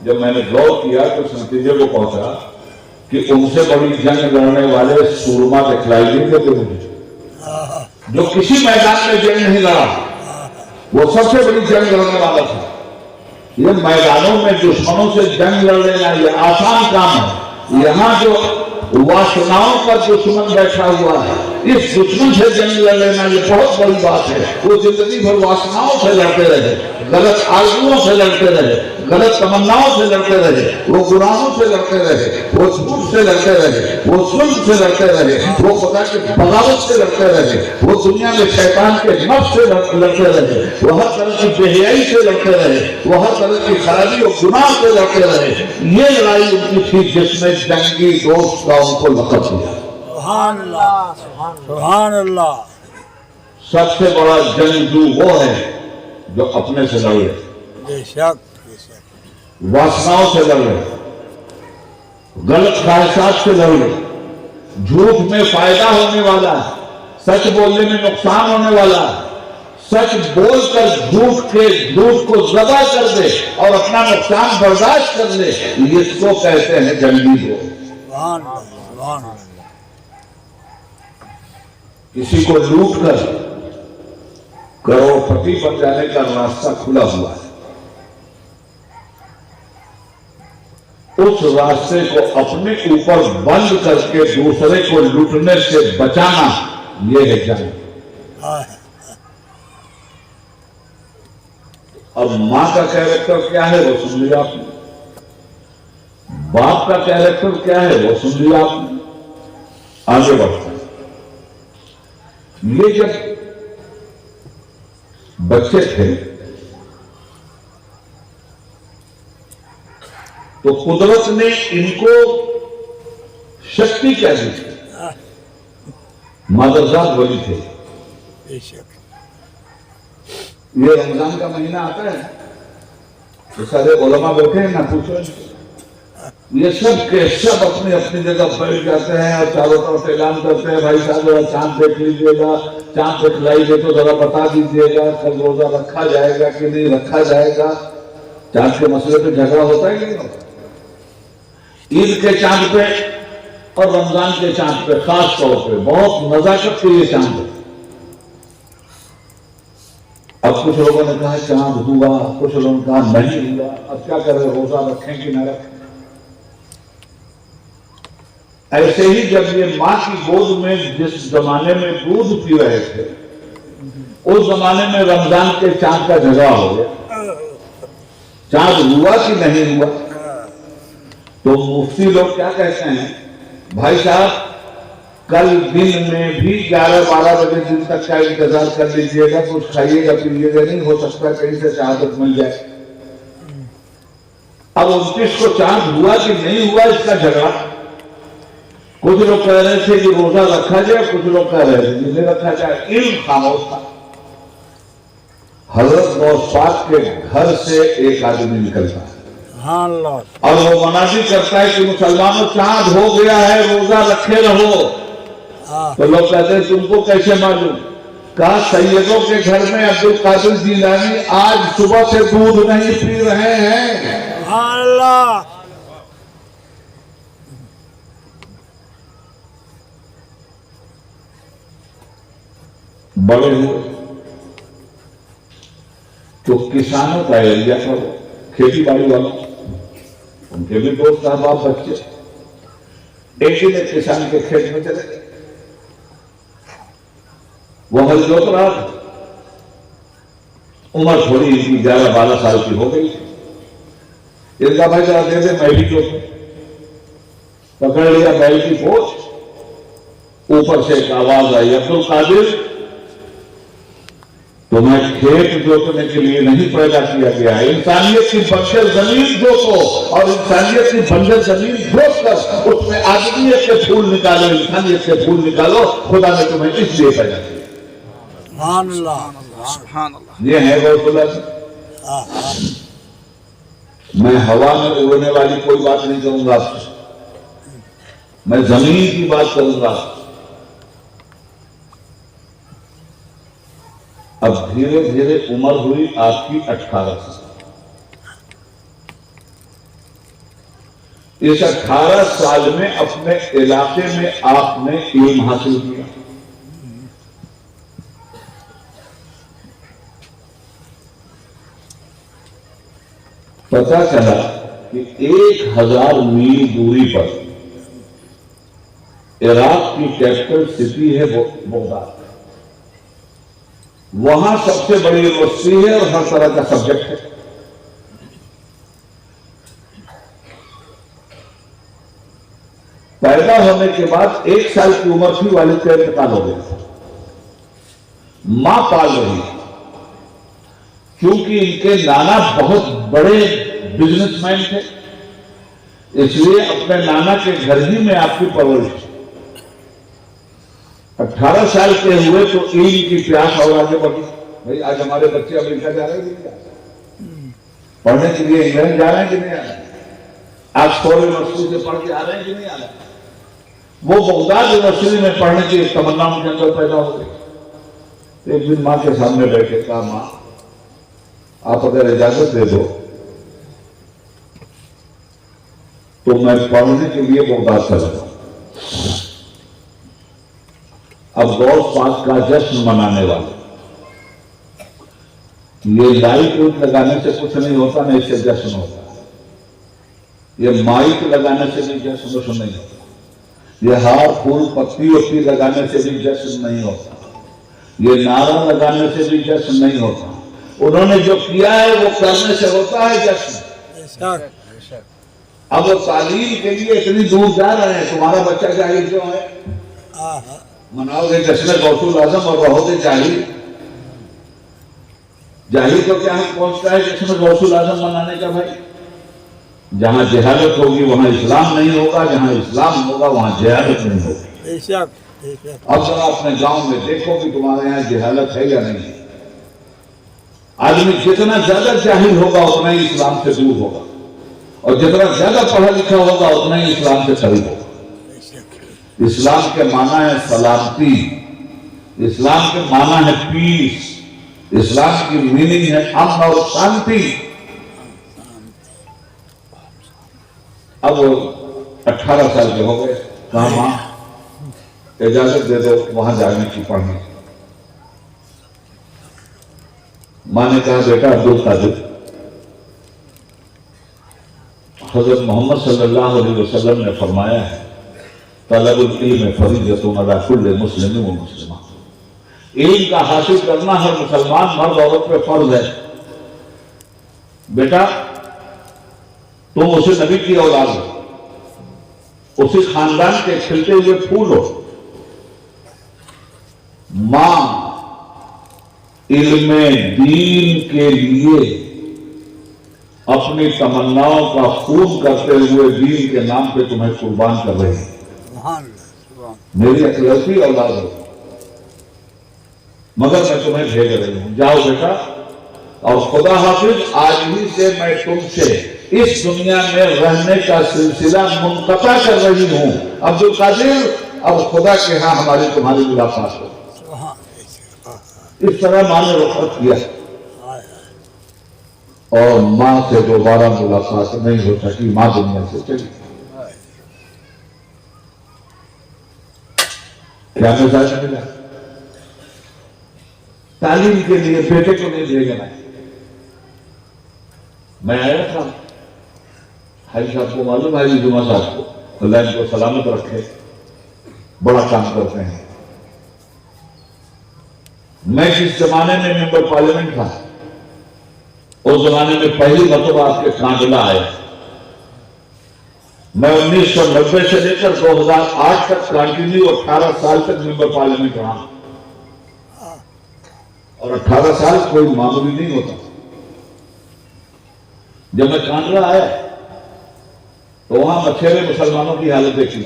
जब मैंने गौर किया तो इस नतीजे को पहुंचा कि उनसे बड़ी जंग लड़ने वाले सूरमा दिखलाई नहीं देते मुझे। जो किसी मैदान में जंग नहीं लड़ा, वो सबसे बड़ी जंग लड़ने वाला था। ये मैदानों में दुश्मनों से जंग लड़ लेना ये आसान काम है। यहाँ जो वासनाओं का दुश्मन बैठा हुआ है, इस दुश्मन से जंग लड़ लेना ये बहुत बड़ी बात है। वो जिंदगी भर वासनाओं से लड़ते रहे, गलत आरज़ुओं से लड़ते रहे, गलत तमन्नाओं से लड़ते रहे, वो गुनाहों से लड़ते रहे, वो झूठ से लड़ते रहे, वो जुल्म से लड़ते रहे, वो खुदा की बगावत से लड़ते रहे, वो दुनिया में शैतान के नफ्स से लड़ते रहे, वो हर तरह की बेहयाई से लड़ते रहे, वो हर तरह की खराबी और गुनाह से लड़ते रहे। ये लड़ाई उनकी थी जिसमें जंगी दोस्त का उनको लक़ब दिया। सुभान अल्लाह, सुभान अल्लाह। सबसे बड़ा जंगजू वो है जो अपने से लड़े, बेशक, वासनाओं से लड़े, गलत ख्वाहिशात से लड़े, झूठ में फायदा होने वाला, सच बोलने में नुकसान होने वाला, सच बोलकर झूठ को ज़बा कर दे और अपना नुकसान बर्दाश्त कर ले, इसको कहते हैं जंगी दोस्त। किसी को लूट कर करोड़पति बन जाने का रास्ता खुला हुआ है, उस रास्ते को अपने ऊपर बंद करके दूसरे को लूटने से बचाना, यह है जंग। अब मां का कैरेक्टर क्या है वो सुन लिया आपने, बाप का कैरेक्टर क्या है वो सुन लिया आपने। आगे बढ़ते हैं। ये जब बच्चे थे तो कुदरत ने इनको शक्ति क्या दी थी? मादरजात बनी थे। ये रमजान का महीना आता है तो सारे उलमा बैठे हैं ना, पूछो, ये सब के सब अपनी अपनी जगह बैठ जाते हैं और चारों तरफ ऐलान करते हैं, भाई साहब जरा चांद देख लीजिएगा, चांद दिखलाइए तो जरा बता दीजिएगा कल रोजा रखा जाएगा कि नहीं रखा जाएगा। चांद के मसले पे झगड़ा होता है कि नहीं होता? ईद के चांद पे और रमजान के चांद पे खास तौर पे बहुत नजाकत के ये चांद है। अब कुछ लोगों ने कहा चांद हुआ, कुछ लोगों ने कहा नहीं हुआ। अब क्या करें, रोजा रखें कि न रखें? ऐसे ही जब ये माँ की गोद में जिस जमाने में दूध पी रहे थे, उस जमाने में रमजान के चांद का झगड़ा हो गया। चांद हुआ कि नहीं हुआ? तो मुफ्ती लोग क्या कहते हैं, भाई साहब कल दिन में भी 11-12 बजे दिन तक का इंतजार कर लीजिएगा, कुछ खाइएगा पीजिएगा नहीं, हो सकता है कहीं से शहादत मिल जाए। अब 29 को चांद हुआ कि नहीं हुआ इसका झगड़ा। कुछ लोग कह रहे थे कि रोजा रखा जाए, कुछ लोग कह रहे थे जिन्हें रखा जाए। इल्म खामोश था। हजरत गौस पाक के घर से एक आदमी निकलता है और वो मनाजी करता है कि मुसलमानों चांद हो गया है, रोजा रखे रहो। तो लोग कहते हैं तुमको कैसे मालूम? कहा सैयदों के घर में अब्दुल कादिर जीलानी आज सुबह से दूध नहीं पी रहे हैं। बड़े हुए तो किसानों का एरिया था, वो खेती बाड़ी वालों, उनके भी दोस्त बाप बच्चे। एक दिन एक किसान के खेत में चले गए, वो हल जोत रहा था। उम्र थोड़ी इनकी 11-12 साल की हो गई। इनका भाई जरा दे दे, मैं भी जोतूं। पकड़ लिया बैल की पोछ, ऊपर से एक आवाज आई, अब्दुल कादिर तुम्हें खेत जोतने के लिए नहीं पैदा किया गया है। इंसानियत की बंजर जमीन जोतो और इंसानियत की बंजर जमीन जोत कर उसमें आदमियत के फूल निकालो, इंसानियत के फूल निकालो। खुदा ने तुम्हें इसलिए पैदा किया। ये है गौसुल्लाह। मैं हवा में उड़ने वाली कोई बात नहीं करूंगा आपसे, मैं जमीन की बात करूंगा। अब धीरे धीरे उम्र हुई आपकी 18 साल। इस 18 साल में अपने इलाके में आपने इल्म हासिल किया। पता चला कि 1000 मील दूरी पर इराक की कैपिटल सिटी है बगदाद। वहां सबसे बड़ी यूनिवर्सिटी है और हर तरह का सब्जेक्ट है। पैदा होने के बाद 1 साल की उम्र थी, वालिद का इंतकाल हो गया। मां पाल रही, क्योंकि इनके नाना बहुत बड़े बिजनेसमैन थे, इसलिए अपने नाना के घर ही में आपकी परवरिश। 18 साल के हुए तो इल्म की प्यास और आगे बढ़ी। भाई आज हमारे बच्चे अमेरिका जा रहे हैं कि नहीं जा रहे, पढ़ने के लिए इंग्लैंड जा रहे हैं कि नहीं आ रहे, ऑक्सफोर्ड यूनिवर्सिटी से पढ़ के आ रहे हैं कि नहीं आ रहे। वो बगदाद यूनिवर्सिटी में पढ़ने की तमन्ना उनके अंदर पैदा हो गई। एक दिन माँ के सामने बैठे, कहा माँ आप अगर इजाजत दे दो तो मैं पढ़ने के लिए बगदाद चला जाऊं। अब गौस पाक का जश्न मनाने वाले, ये लाइट लगाने से कुछ नहीं होता, नहीं इससे जश्न होता है। ये माइक लगाने से भी जश्न नहीं होता, ये हार फूल पत्ती वत्ती लगाने से भी जश्न नहीं होता, ये नारा लगाने से भी जश्न नहीं होता। उन्होंने जो किया है वो करने से होता है जश्न। अब वो तालीम के लिए इतनी दूर जा रहे हैं, तुम्हारा बच्चा जाहिल क्यों है? मनाओगे जश्न गौसुल आजम और रहोगे जाहिल। जाहिल को क्या हक पहुंचता है जश्न गौसुल आजम मनाने का? भाई जहां जहालत होगी वहां इस्लाम नहीं होगा, जहां इस्लाम होगा वहां जहालत नहीं होगी। अब जरा अपने गांव में देखो कि तुम्हारे यहाँ जहालत है या नहीं। आदमी जितना ज्यादा जाहिल होगा उतना ही इस्लाम से दूर होगा, और जितना ज्यादा पढ़ा लिखा होगा उतना ही इस्लाम से करीब होगा। इस्लाम के माना है सलामती, इस्लाम के माना है पीस, इस्लाम की मीनिंग है अमन और शांति। अब 18 साल के हो गए, कहा मां इजाजत दे दो वहां जाने की, पढ़ने की। माँ ने कहा बेटा अब्दुल कादिर, हजरत मोहम्मद सल्लल्लाहु अलैहि वसल्लम ने फरमाया है तलबुल इल्म फरीज़तुन अला कुल्लि मुस्लिम व मुस्लिमा, इल्म का हासिल करना हर मुसलमान मर्द औरत पे फर्ज है। बेटा तुम उसी नबी की औलाद हो, उसी खानदान के खिलते हुए फूल हो। मां इल्मे दीन के लिए अपनी तमन्नाओं का खून करते हुए दीन के नाम पे तुम्हें कुर्बान कर रही है। मेरी अकलौती औलाद हो, मगर मैं तुम्हें भेज रही हूं, जाओ बेटा। और खुदा हाफिज, आज ही से मैं तुमसे इस दुनिया में रहने का सिलसिला मुनक़ता कर रही हूं। अब्दुल कादिर, अब खुदा के यहां हमारी तुम्हारी मुलाकात हो। इस तरह मां ने रुखसत किया और मां से दोबारा मुलाकात नहीं हो सकी, मां दुनिया से चली। क्या मिजाज मिला? तालीम के लिए बेटे को नहीं भेजना। मैं आया था, हाजी साहब को मालूम, हाजी जुमा साहब को, अल्लाह इनको सलामत रखे, बड़ा काम करते हैं। मैं जिस जमाने में मेंबर पार्लियामेंट था, उस जमाने में पहली मरतबा आपके कांडला आया। मैं 1990 से लेकर 2008 तक कंटिन्यू 18 साल तक मेंबर पार्लियामेंट रहा, और 18 साल कोई मामूली नहीं होता। जब मैं कांडला आया तो वहां मछेरे मुसलमानों की हालत देखी।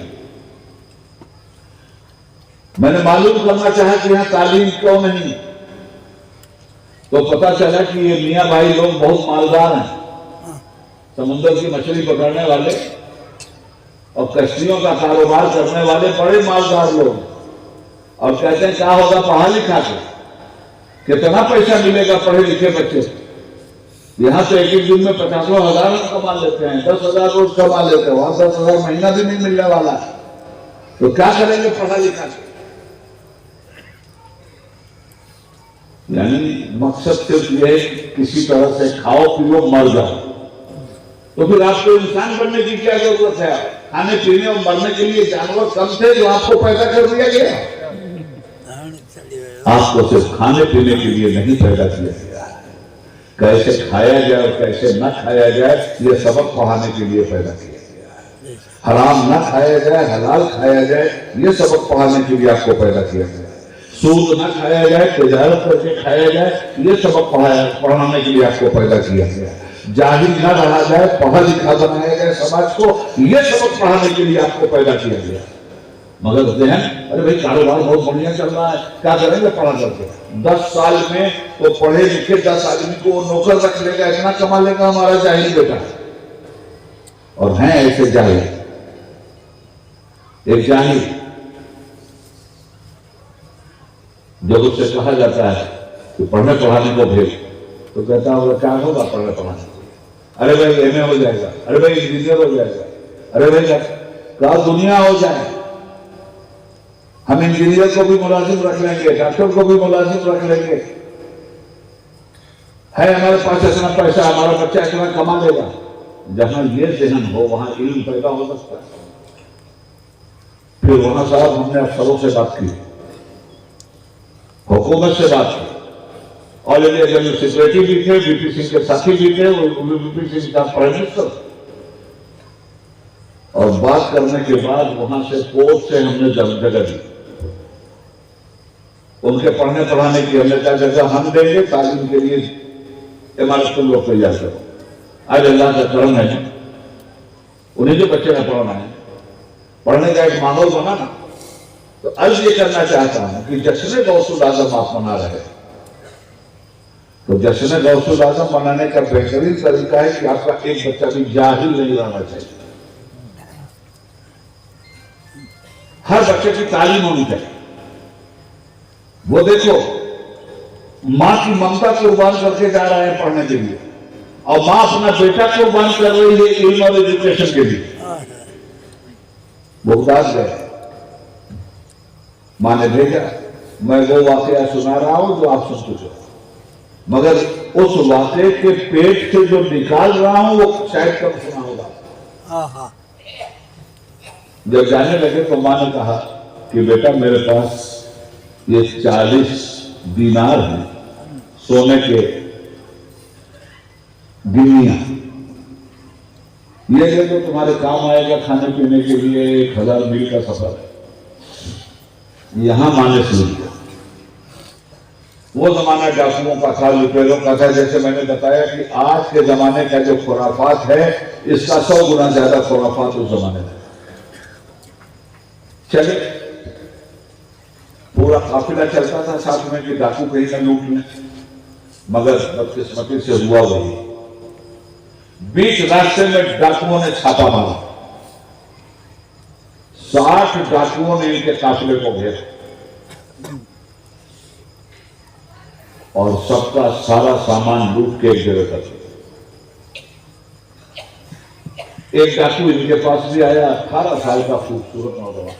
मैंने मालूम करना चाहा कि यहां तालीम क्यों नहीं, तो पता चला कि ये मियां भाई लोग बहुत मालदार हैं, समुद्र की मछली पकड़ने वाले और कश्तियों का कारोबार करने वाले बड़े मालदार लोग। और कहते हैं क्या होगा पढ़ा लिखा के, कितना पैसा मिलेगा पढ़े लिखे बच्चे से। यहां से एक दिन में 50,000 कमा लेते हैं, 10,000 रोज कमा लेते हैं, वहां 10,000 महीना भी नहीं मिलने वाला है। तो क्या करेंगे पढ़ा लिखा के? यानी मकसद सिर्फ यह है कि किसी तरह से खाओ पियो मर जाओ। तो फिर आपको इंसान बनने की क्या जरूरत है? खाने पीने और मरने के लिए जानवर कम थे जो आपको पैदा कर दिया गया? आपको सिर्फ खाने पीने के लिए नहीं पैदा किया गया। कैसे खाया जाए और कैसे न खाया जाए ये सबक पढ़ाने के लिए पैदा किया गया। हराम न खाया जाए, हलाल खाया जाए, ये सबक पढ़ाने के लिए आपको पैदा किया गया। सूद न खाया जाए, तिजारत करके खाया जाए, ये सबक पढ़ाने के लिए आपको पैदा किया गया। जाहिल न रहा जाए, पढ़ा लिखा बनाया जाए समाज को, ये सबक पढ़ाने के लिए आपको पैदा किया गया। मगर जहन, अरे भाई कारोबार बहुत बढ़िया चल रहा है, क्या करेंगे पढ़ा करके? 10 साल में तो पढ़े लिखे 10 आदमी को नौकर रख लेगा, इतना कमा लेगा हमारा जाहिल बेटा। और हैं ऐसे जाहिल। एक जाहिल जब उससे कहा जाता है कि पढ़ने पढ़ाने को भेज, तो कहता होगा क्या होगा पढ़ने पढ़ाने? अरे भाई एमए हो जाएगा, अरे भाई इंजीनियर हो जाएगा, अरे भाई क्या दुनिया हो जाए। हम इंजीनियर को भी मुलाजिम रख लेंगे, डॉक्टर को भी मुलाजिम रख लेंगे, है हमारे पास इतना पैसा, हमारा बच्चा इतना कमा लेगा। जहां ये जहन हो वहां इल्म पैदा हो सकता है। फिर वहां साहब हमने अफसरों से बात की, हुकूमत से बात की, ऑल इंडिया जनरल सेक्रेटरी भी थे, वीपी सिंह के साथी भी थे, वीपी सिंह का प्राइम मिनिस्टर। और बात करने के बाद वहां से पोस्ट से हमने जगह दी, उनके पढ़ने पढ़ाने की हमने क्या जगह हम देंगे, तालीम के लिए इमारत को लोग तैयार करो। आज अल्लाह का करम है, उन्हीं के बच्चे ने पढ़ना है, पढ़ने का एक माहौल बना ना। तो अर्ज ये करना चाहता हूं कि जश्न गौसुल आजम आप मना रहे, तो जश्न गौसुल आजम मनाने का बेहतरीन तरीका है कि आपका एक बच्चा भी जाहिल नहीं रहना चाहिए। हर बच्चे की तालीम होनी चाहिए। वो देखो मां की ममता कुर्बान करके जा रहा है पढ़ने के लिए, और मां अपना बेटा कुर्बान कर रही है इल्म और एजुकेशन के लिए। बगदाद गए, मां ने भेजा, मैं वो वाकया सुना रहा हूं जो आप सुन चुके, मगर उस वाक़े के पेट से जो निकाल रहा हूं वो शायद कब सुना होगा। हाँ जब जाने लगे तो माँ ने कहा कि बेटा मेरे पास ये 40 दीनार हैं सोने के गिनिया, ये ले लो तुम्हारे काम आएगा खाने पीने के लिए, 1000 मील का सफर है। यहां माने शुरू किया। वो जमाना डाकुओं का था, लुटेरों का था। जैसे मैंने बताया कि आज के जमाने का जो खुराफात है इसका 100 गुना ज्यादा खुराफात उस जमाने में। चले पूरा काफिला चलता था साथ में कि डाकू कहीं ना लूट लें, मगर बदकिस्मती से हुआ वही। बीच रास्ते में डाकुओं ने छापा मारा, 60 डाकुओं ने इनके काफिले को घेरा और सबका सारा सामान लूट के एक जगह कर दिया। एक डाकू इनके पास भी आया, 18 साल का खूबसूरत नौजवान।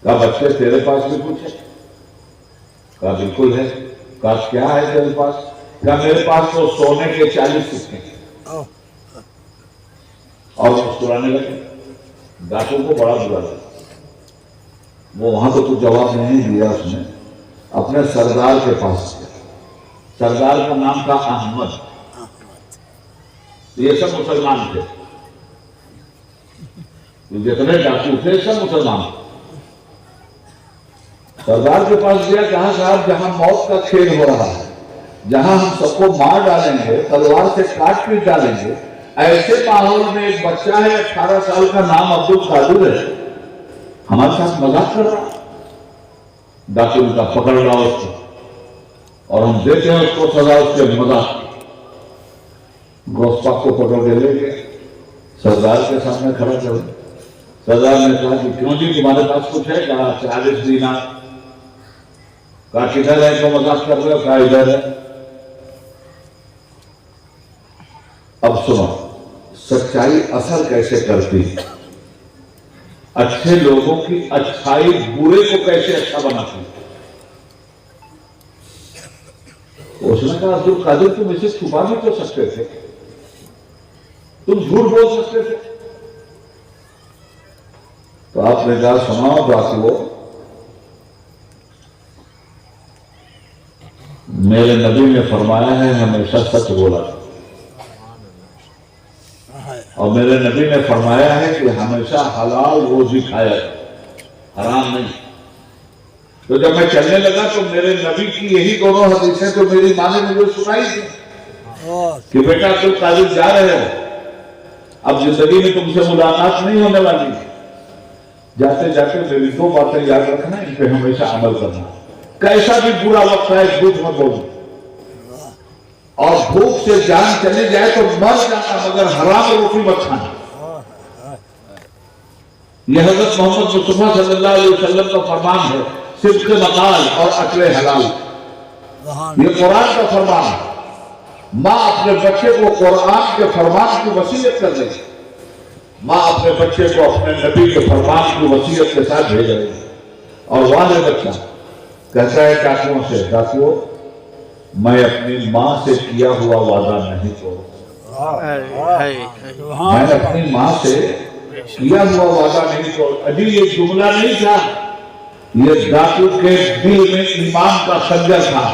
कहा बच्चे तेरे पास भी कुछ है? कहा बिल्कुल है। कहा क्या है तेरे पास? कहा मेरे पास तो सोने के 40 सिक्के हैं। और मुस्कुराने लगे। डाकू को बड़ा बुरा लगा। वो वहां तो कुछ जवाब नहीं दिया उसने, अपने सरदार के पास गया। सरदार का नाम था अहमद। ये सब मुसलमान थे, जितने डाकू थे सब मुसलमान थे। सरदार के पास गया, कहा साहब जहां मौत का खेल हो रहा है, जहां हम सबको मार डालेंगे, तलवार से काट पीट डालेंगे, ऐसे माहौल में एक बच्चा है 18 साल का, नाम अब्दुल कादिर है, हमारे साथ मजाक कर रहा है। डाकू का पकड़ रहा उसको और हम देते हैं उसको सजा उसके मजाक। गोस्ताख को पकड़ के ले गए, सरदार के सामने खड़ा कर। सरदार ने कहा कि क्यों जी तुम्हारे पास कुछ है? कहा 40 दीनार। कहा किधर है? तो मजाक कर रहे हो? कहा इधर है। अब सुनो, सच्चाई असर कैसे करती है, अच्छे लोगों की अच्छाई बुरे को कैसे अच्छा बनाती है। उसने कहा अब्दुल कादिर तुम इसे छुपा भी तो सकते थे, तुम झूठ बोल सकते थे। तो आपने कहा सुनाओ डाकुओं, मेरे नबी ने फरमाया है हमेशा सच बोला, और मेरे नबी ने फरमाया है कि हमेशा हलाल रोजी खाया, हराम नहीं। तो जब मैं चलने लगा तो मेरे नबी की यही दोनों हदीसें तो मेरी मां ने मुझे सुनाई थी कि बेटा तुम कादिर जा रहे हो, अब जिंदगी में तुमसे मुलाकात नहीं होने वाली। जाते जाते मेरी 2 बातें याद रखना, इन पे हमेशा अमल करना। कैसा भी बुरा वक्त है झूठ मत बोलना, और भूख से जान चली जाए तो मर जाना, मगर हराम रोटी मत खाना। यह हजरत मोहम्मद मुस्तफा सल्लल्लाहु अलैहि वसल्लम का फरमान है, सिद्क़ मकाल और अक्ल हलाल। ये कुरान का फरमान है। माँ अपने बच्चे को कुरान के फरमान की वसीयत कर रही है, माँ अपने बच्चे को अपने नबी के फरमान की वसीयत के साथ भेज रही है। और वाले बच्चा कहता है डाकुओं से, डाकुओं मैं अपनी माँ से किया हुआ वादा नहीं तोड़ूंगा, मैं अपनी माँ से किया हुआ वादा नहीं तोड़। अभी ये जुमला नहीं था, ये डाकू के दिल में ईमान का खंजर था।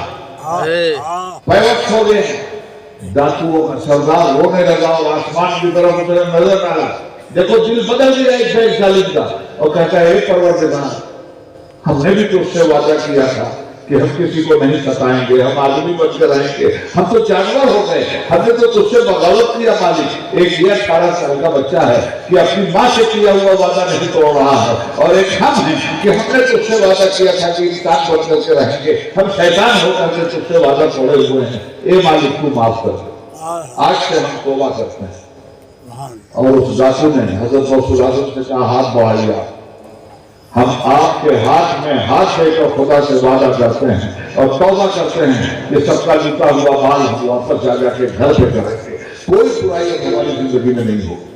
पैवत हो गए, डाकुओं का सरदार रोने लगा और आसमान की तरफ उधर नजर आ रहा। देखो दिल बदल गया एक जालिम का, और कहता है परवरदिगार हमने भी तो उससे वादा किया था कि हम किसी को नहीं सताएंगे, हम आदमी बनकर रहेंगे, हम तो जानवर हो गए, हमने तो तुझसे बगावत किया मालिक। एक ये 18 साल का बच्चा है कि अपनी माँ से किया हुआ वादा नहीं तोड़ रहा है, और एक हम है कि हमने तुझसे वादा किया था कि इंसान बनकर के रहेंगे, हम शैतान होकर के तुझसे वादा तोड़े हुए हैं। ए मालिक तू माफ कर दे। आज से हम तौबा करते हैं। और उस डाकू ने हजरत रसूल आज़म से कहा हाथ बढ़ा लिया, हम आपके हाथ में हाथ देकर खुदा से वादा करते हैं और तौबा करते हैं कि सबका लूटा हुआ माल हम वापस जा जाके घर पे करेंगे, कोई बुराई हमारी जिंदगी में नहीं होगी।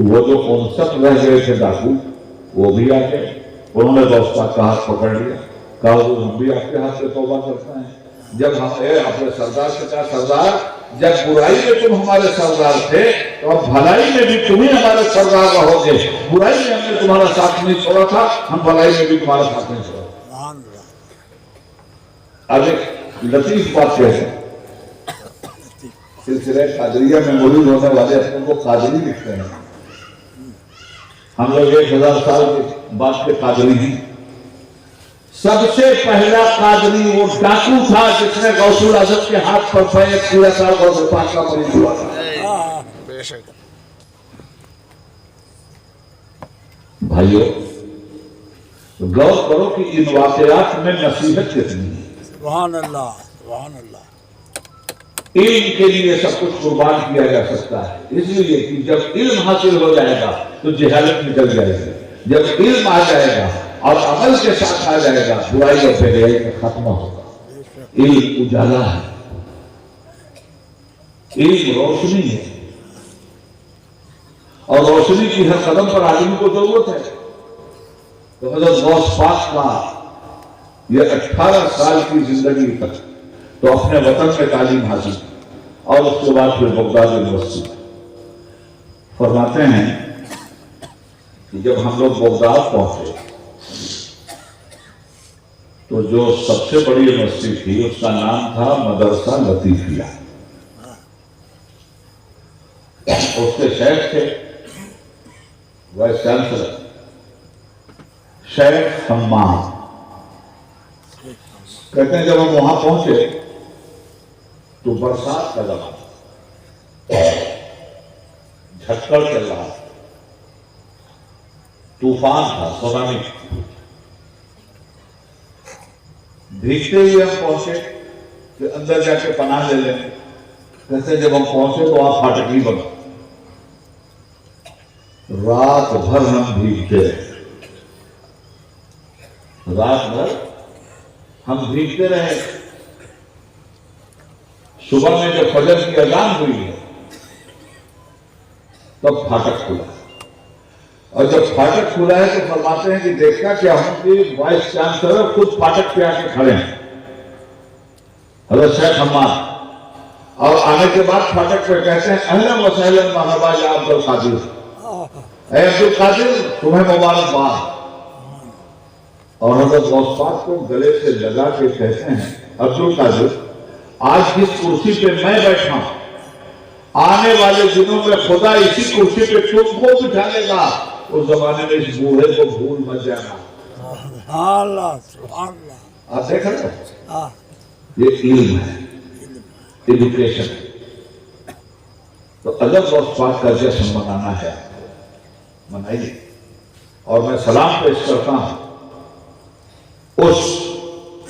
वो जो 59 रह गए थे डाकू, वो भी आके उन्होंने दोस्ता का हाथ पकड़ लिया, कहा हम भी आपके हाथ से तौबा करते हैं। जब हम अपने सरदार से कहा, सरदार जब बुराई में तुम हमारे सरदार थे तो अब भलाई में भी तुम ही हमारे सरदार रहोगे। बुराई में हमने तुम्हारा साथ नहीं छोड़ा था, हम भलाई में भी तुम्हारा साथ नहीं छोड़ा। अब एक लतीफ बात कहते हैं, सिलसिले कादरिया में मौजूद होने वाले अपने को कादरी लिखते हैं। हम लोग 1000 साल के बाद के कादरी हैं। सबसे पहला कादरी वो डाकू था जिसने गौसुल आजम के हाथ पर पैर किया था, गौसुल पाक का मरीज हुआ था। भाइयों, गौर करो कि इन वाकयात में नसीहत कितनी है। सुभान अल्लाह, सुभान अल्लाह। इल्म के लिए सब कुछ कुर्बान किया जा सकता है, इसलिए कि जब इल्म हासिल हो जाएगा तो जहालत निकल जाएगी। जब इल्म आ जाएगा और अमल के साथ आ जाएगा, बुराई और बेहयाई का खत्म होगा। इल्म उजाला है, इल्म रोशनी है, और रोशनी की हर कदम पर आदमी को जरूरत है। तो हज़रत गौस पाक का यह 18 साल की जिंदगी तक तो अपने वतन में तालीम हासिल और उसके बाद फिर बगदाद यूनिवर्सिटी। फरमाते हैं कि जब हम लोग बगदाद पहुंचे तो जो सबसे बड़ी यूनिवर्सिटी थी उसका नाम था मदरसा लतीफिया। उसके शेख थे वाइस चांसलर शेख हम्माद। कहते हैं जब हम वहां पहुंचे तो बरसात का जमाना, झक्कड़ चल रहा, तूफान था, सुनामी। भीगते हुए हम पहुंचे कि अंदर जाके पनाह ले लें। कहते जब हम पहुंचे तो आप फाटक नहीं बना। रात भर हम भीगते रहे, रात भर हम भीगते रहे। सुबह में जब फजर की अजान हुई है तब फाटक खुला, और जब फाटक खुला है तो फरमाते हैं कि देखा क्या हूं कि वाइस चांसलर खुद फाटक पे आके खड़े हैं, हज़रत शेख हम्माद। और आने के बाद फाटक पे कहते हैं अहलन व सहलन मरहबा या अब्दुल कादिर, ऐ अब्दुल कादिर तुम्हें मुबारकबाद। और हज़रत गौस पाक को गले से लगा के कहते हैं अब्दुल कादिर, आज जिस कुर्सी पे मैं बैठा हूं, आने वाले दिनों में खुदा इसी कुर्सी पे तुमको बिठा लेगा। उस जमाने में इस बूढ़े को भूल मत जाना। आप देख रहे हो, ये इल्म है, एजुकेशन। तो अजब गौस पाक का जश्न मनाना है, मनाइए। और मैं सलाम पेश करता हूं उस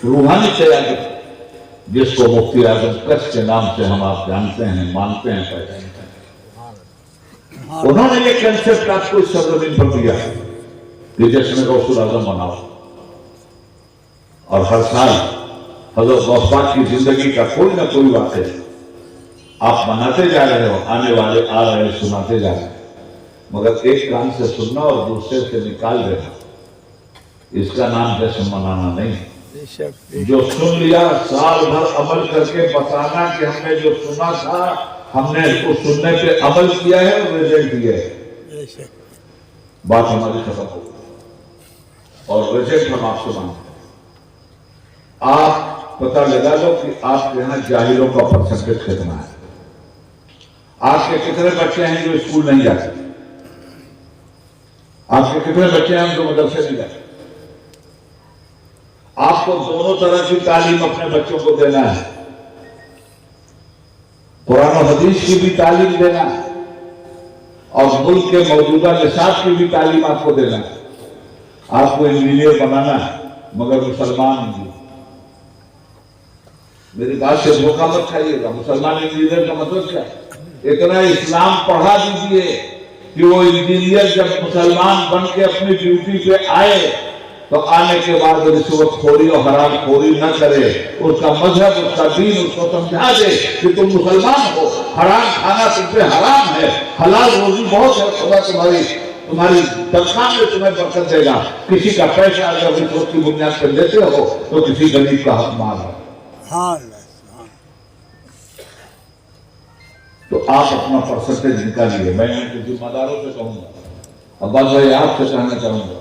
रूहानी क़यादत जिसको मुफ्ती आजम कच्छ के नाम से हम आप जानते हैं, मानते हैं, पहचानते हैं। उन्होंने ये कंसेप्ट आपको इस सरजमीन पर दिया कि जश्न गौसुल आजम मनाओ, और हर साल हज़रत गौस पाक की जिंदगी का कोई ना कोई वाक़या आप मनाते जा रहे हो, आने वाले आ रहे, सुनाते जा रहे हैं। मगर एक कान से सुनना और दूसरे से निकाल देना, इसका नाम जश्न मनाना नहीं। जो सुन लिया साल भर अमल करके बताना कि हमने जो सुना था हमने उस सुनने पे अमल किया है और रिजल्ट दिया है, बात हमारी खत्म हो गई। और रिजल्ट हम आपसे मांगते हैं। आप पता लगा लो कि आपके यहाँ जाहिलों का परसेंटेज कितना है। आपके कितने बच्चे हैं जो स्कूल नहीं जाते? आपके कितने बच्चे हैं जो मदरसे नहीं जाते? आपको दोनों तरह की तालीम अपने बच्चों को देना है, कुरान और हदीस की भी तालीम देना है, और मुल्क के मौजूदा निसाब की भी तालीम आपको देना है। आपको इंजीनियर बनाना है, मगर मुसलमान इंजीनियर। मेरी बात से धोखा मत खाइएगा। मुसलमान इंजीनियर का मतलब क्या है? इतना इस्लाम पढ़ा दीजिए कि वो इंजीनियर जब मुसलमान बन के अपनी ड्यूटी पे आए तो आने के बाद रिश्वतखोरी और हराम खोरी न करे। उसका मजहब, उसका दीन उसको समझा दे कि तुम मुसलमान हो, हराम खाना तुम पे हराम है, हलाल रोजी बहुत है, खुदा तुम्हारी तनख्वाह में तुम्हें बरकत देगा। किसी का पैसा अगर रिश्वत की बुनियाद पर देते हो तो किसी गरीब का हक मार हो। सुभान अल्लाह, सुभान। तो आप अपना परसेंटेज निकालिए। मैं उनके जिम्मेदारों से कहूंगा, अब्बास भाई आपसे कहना चाहूंगा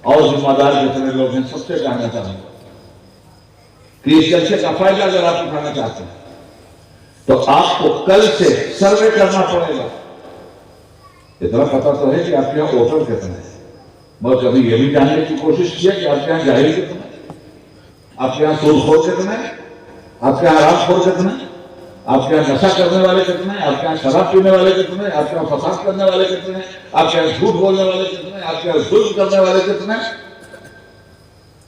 और जिम्मेदार जितने लोग हैं सबसे कहना चाहूंगा कि इस जलसे का फायदा अगर आप उठाना चाहते हैं तो आपको कल से सर्वे करना पड़ेगा। इतना पता तो है कि आपके यहाँ वोटर कितने हैं, मगर कभी यह भी जानने की कोशिश किया कि आपके यहाँ जाहिल कितने, आपके यहाँ सूदखोर कितने, आपके यहाँ हरामखोर कितने, आपके यहाँ नशा करने वाले कितने, आपके यहाँ शराब पीने वाले कितने, आपके यहाँ फसाद करने वाले कितने, आपके यहाँ झूठ बोलने वाले कितने, आपके यहाँ जुल्म करने वाले कितने।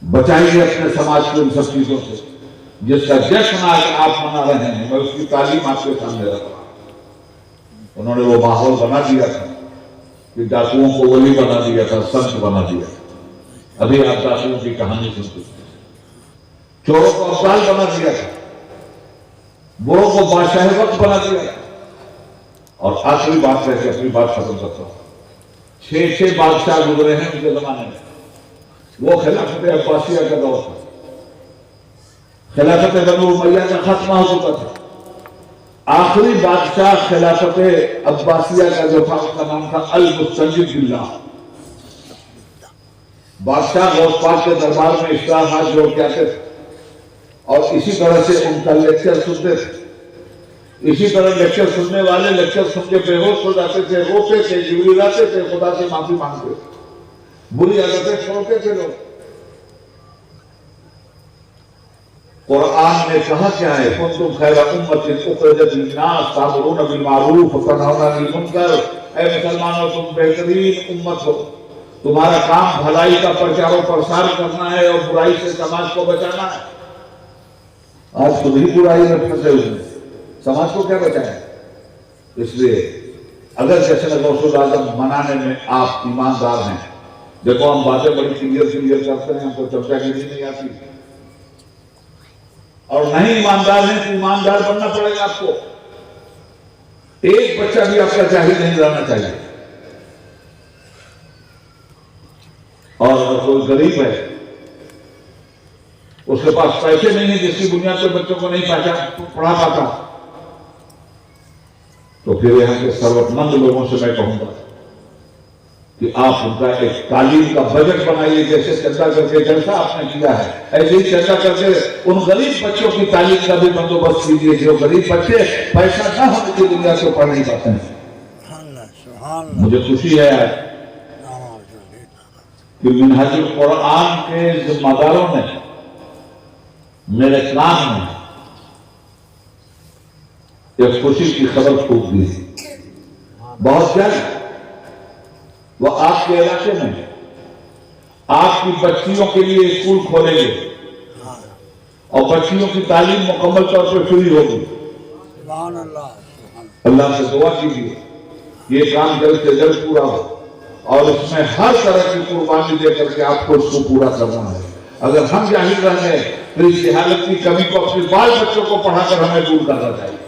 बचाइए अपने समाज को इन सब चीजों से। जिसका जश्न आज आप मना रहे हैं, मैं उसकी तालीम आपके सामने रख रहा हूं। उन्होंने वो माहौल बना दिया था कि डाकुओं को वली बना दिया था, संत बना दिया। अभी आप डाकुओं की कहानी सुनते, चोरों को अफसाल बना दिया था, बुरों को बादशाह वक्त बना दिया। और आखिरी बात करके अपनी बात खत्म करता हूं। 6 बादशाह गुजरे हैं उनके जमाने में। वो खिलाफत अब्बासिया का दौर था, खिलाफत बनु उमय्या का खात्मा हो चुका था। आखिरी बादशाह खिलाफत अब्बासिया का जो था उसका नाम था अल-मुस्तंजिद बिल्लाह। बादशाह गौस पाक के दरबार में इस्लाहात जोड़ के आते थे और इसी तरह से उनका लेक्चर सुनते थे। इसी तरह लेक्चर सुनने वाले लेक्चर सुन के बेहोश हो जाते थे, रोते थे, गिड़गिड़ाते थे, खुदा से माफी मांगते थे, बुरी आदतें छोड़ते थे लोग। कुरान ने कहा क्या है, कुंतुम खैरा उम्मतिन उखरिजत लिन्नास तामुरून बिल मारूफ व तनहौना अनिल मुनकर। ऐ मुसलमानों, तुम बेहतरीन उम्मत हो, तुम्हारा काम भलाई का प्रचार और प्रसार करना है और बुराई से समाज को बचाना है। आज खुद ही बुराई में फंसे हुए, समाज को क्या बचाए? इसलिए अगर जश्न गौसुल आजम मनाने में आप ईमानदार हैं, देखो हम बातें बड़ी क्लियर करते हैं, हमको चर्चागिरी नहीं आती, और नहीं ईमानदार हैं तो ईमानदार बनना पड़ेगा आपको। एक बच्चा भी आपका जाहिल नहीं रहना चाहिए। और अगर कोई गरीब है, उसके पास पैसे नहीं है, जिसकी बुनियाद पर बच्चों को नहीं पढ़ा पाता, तो फिर यहां के जरूरतमंद लोगों से मैं कहूंगा कि आप उनका एक तालीम का बजट बनाइए। जैसे चर्चा करके जैसा आपने किया है, ऐसे ही चर्चा करके उन गरीब बच्चों की तालीम का भी बंदोबस्त कीजिए जो गरीब बच्चे पैसा न होने की दुनिया से पढ़ नहीं पाते हैं। मुझे खुशी है आज कि मिनहाजुल कुरान के जिम्मेदारों ने मेरे कान में एक खुशी की खबर फूंक दी। बहुत जल्द वो आपके इलाके में आपकी बच्चियों के लिए स्कूल खोलेंगे और बच्चियों की तालीम मुकम्मल तौर पर फ्री होगी। अल्लाह से दुआ कीजिए ये काम जल्द से जल्द पूरा हो और इसमें हर तरह की कुर्बानी देकर के आपको इसको पूरा करना है। अगर हम जाहिल रह गए तो इस हालत की कमी को अपने बाल बच्चों को पढ़ाकर हमें दूर करना चाहिए।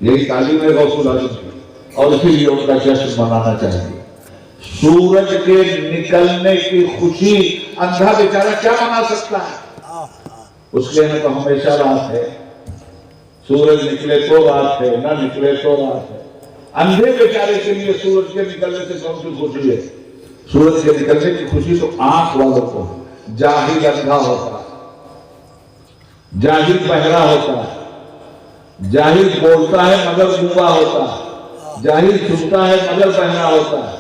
यही तालीम है गौसुल आजम की, और इसीलिए उनका जश्न मनाना चाहिए। सूरज के निकलने की खुशी अंधा बेचारा क्या मना सकता है? उसके लिए तो हमेशा रात है, सूरज निकले तो रात है, ना निकले तो रात है। अंधे बेचारे के लिए सूरज के निकलने से कौन सी खुशी है? सूरज के निकलने की खुशी तो आंख वालों को। जाहिल अंधा होता है, जाहिल बहरा होता है, जाहिल बोलता है मगर गूंगा होता है, जाहिल सुनता है मगर बहरा होता है,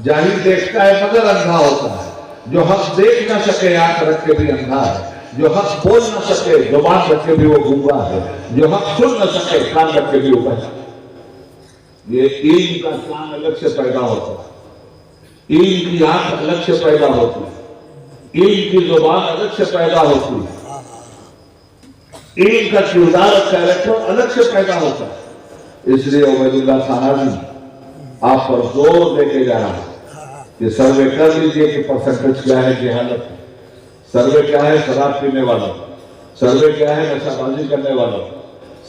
जाहिल देखता है मगर अंधा होता है। जो हक देख ना सके आंख रख के भी अंधा है, जो हक बोल ना सके जुबान रख के भी वो गूंगा है, जो हक सुन ना सके कान रख के भी वो बहरा है। ये ईद का कान अलग से पैदा होता है, ईद की आंख अलग से पैदा होती है, ईद की जुबान अलग से पैदा होती है, ईद का किरदार और कैरेक्टर अलग से पैदा होता है। इसलिए उबैदुल्लाह थानवी आप पर जोर देके जा रहा है कि सर्वे कर लीजिए कि परसेंटेज क्या है जहालत है, सर्वे क्या है शराब पीने वालों, सर्वे क्या है नशाबाजी करने वालों,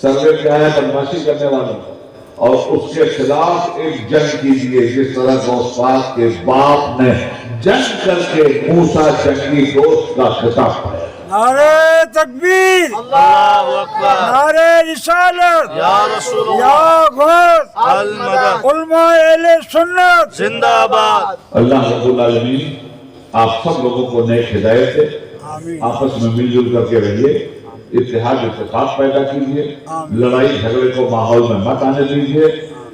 सर्वे क्या है बदमाशी करने वालों, और उसके खिलाफ एक जंग कीजिए जिस तरह गौस पाक के बाप ने जंग करके मूसा जंगी दोस्त का खिताब पाया। तकबीर, अल्लाहु अकबर, नारे रिसालत, या रसूलुल्लाह, या गौस, अल मदद, उलमा अहले सुन्नत जिंदाबाद। अल्लाह रब्बुल आलमीन आप सब लोगों को नेक हिदायत दे, आमीन। आपस में मिलजुल करके रहिए, इत्तेहाद इत्तेफाक पैदा कीजिए, लड़ाई झगड़े को माहौल में मत आने दीजिए।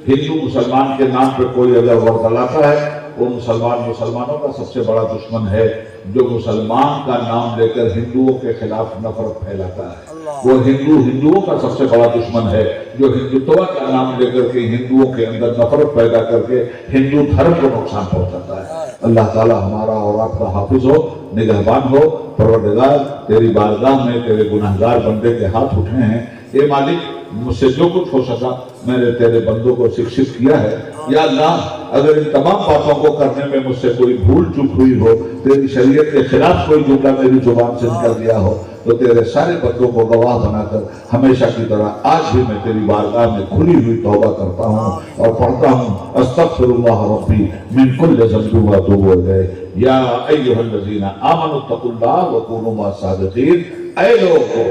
हिंदू मुसलमान के नाम पे कोई अगर वर्तलाता है वो मुसलमानों का सबसे बड़ा दुश्मन है। जो मुसलमान का नाम लेकर हिंदुओं के खिलाफ नफरत फैलाता है वो हिंदुओं का सबसे बड़ा दुश्मन है। जो हिंदुत्व का नाम लेकर के हिंदुओं के अंदर नफरत पैदा करके हिंदू धर्म को नुकसान पहुंचाता है। अल्लाह ताला हमारा और आपका हाफिज हो, निगहबान हो। परवरदिगार तेरी बारगाह में तेरे गुनहगार बंदे के हाथ उठे हैं, ए मालिक मुझसे जो कुछ हो सका मैंने तेरे बंदों को शिक्षित किया है। या अल्लाह अगर इन तमाम बातों को करने में मुझसे कोई भूल चूक हुई हो, तेरी शरीयत के खिलाफ कोई जुमला मेरी जुबान से निकल गया हो, तो तेरे सारे बंदों को गवाह बनाकर हमेशा की तरह आज भी मैं तेरी बारगाह में खुली हुई तौबा करता हूँ और पढ़ता हूँ अस्तगफिरुल्लाह रब्बी मिन कुल्लि ज़ंबिन व अतूबु इलैह। या अय्युहल्लज़ीना आमनु तक़ुल्लाह व कूनू मअस-सादिक़ीन। ऐ लोगों,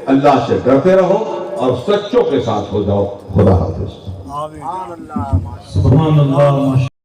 अल्लाह से डरते रहो और सच्चों के साथ हो जाओ। खुदा हाफिज। आमीन। सुभान अल्लाह।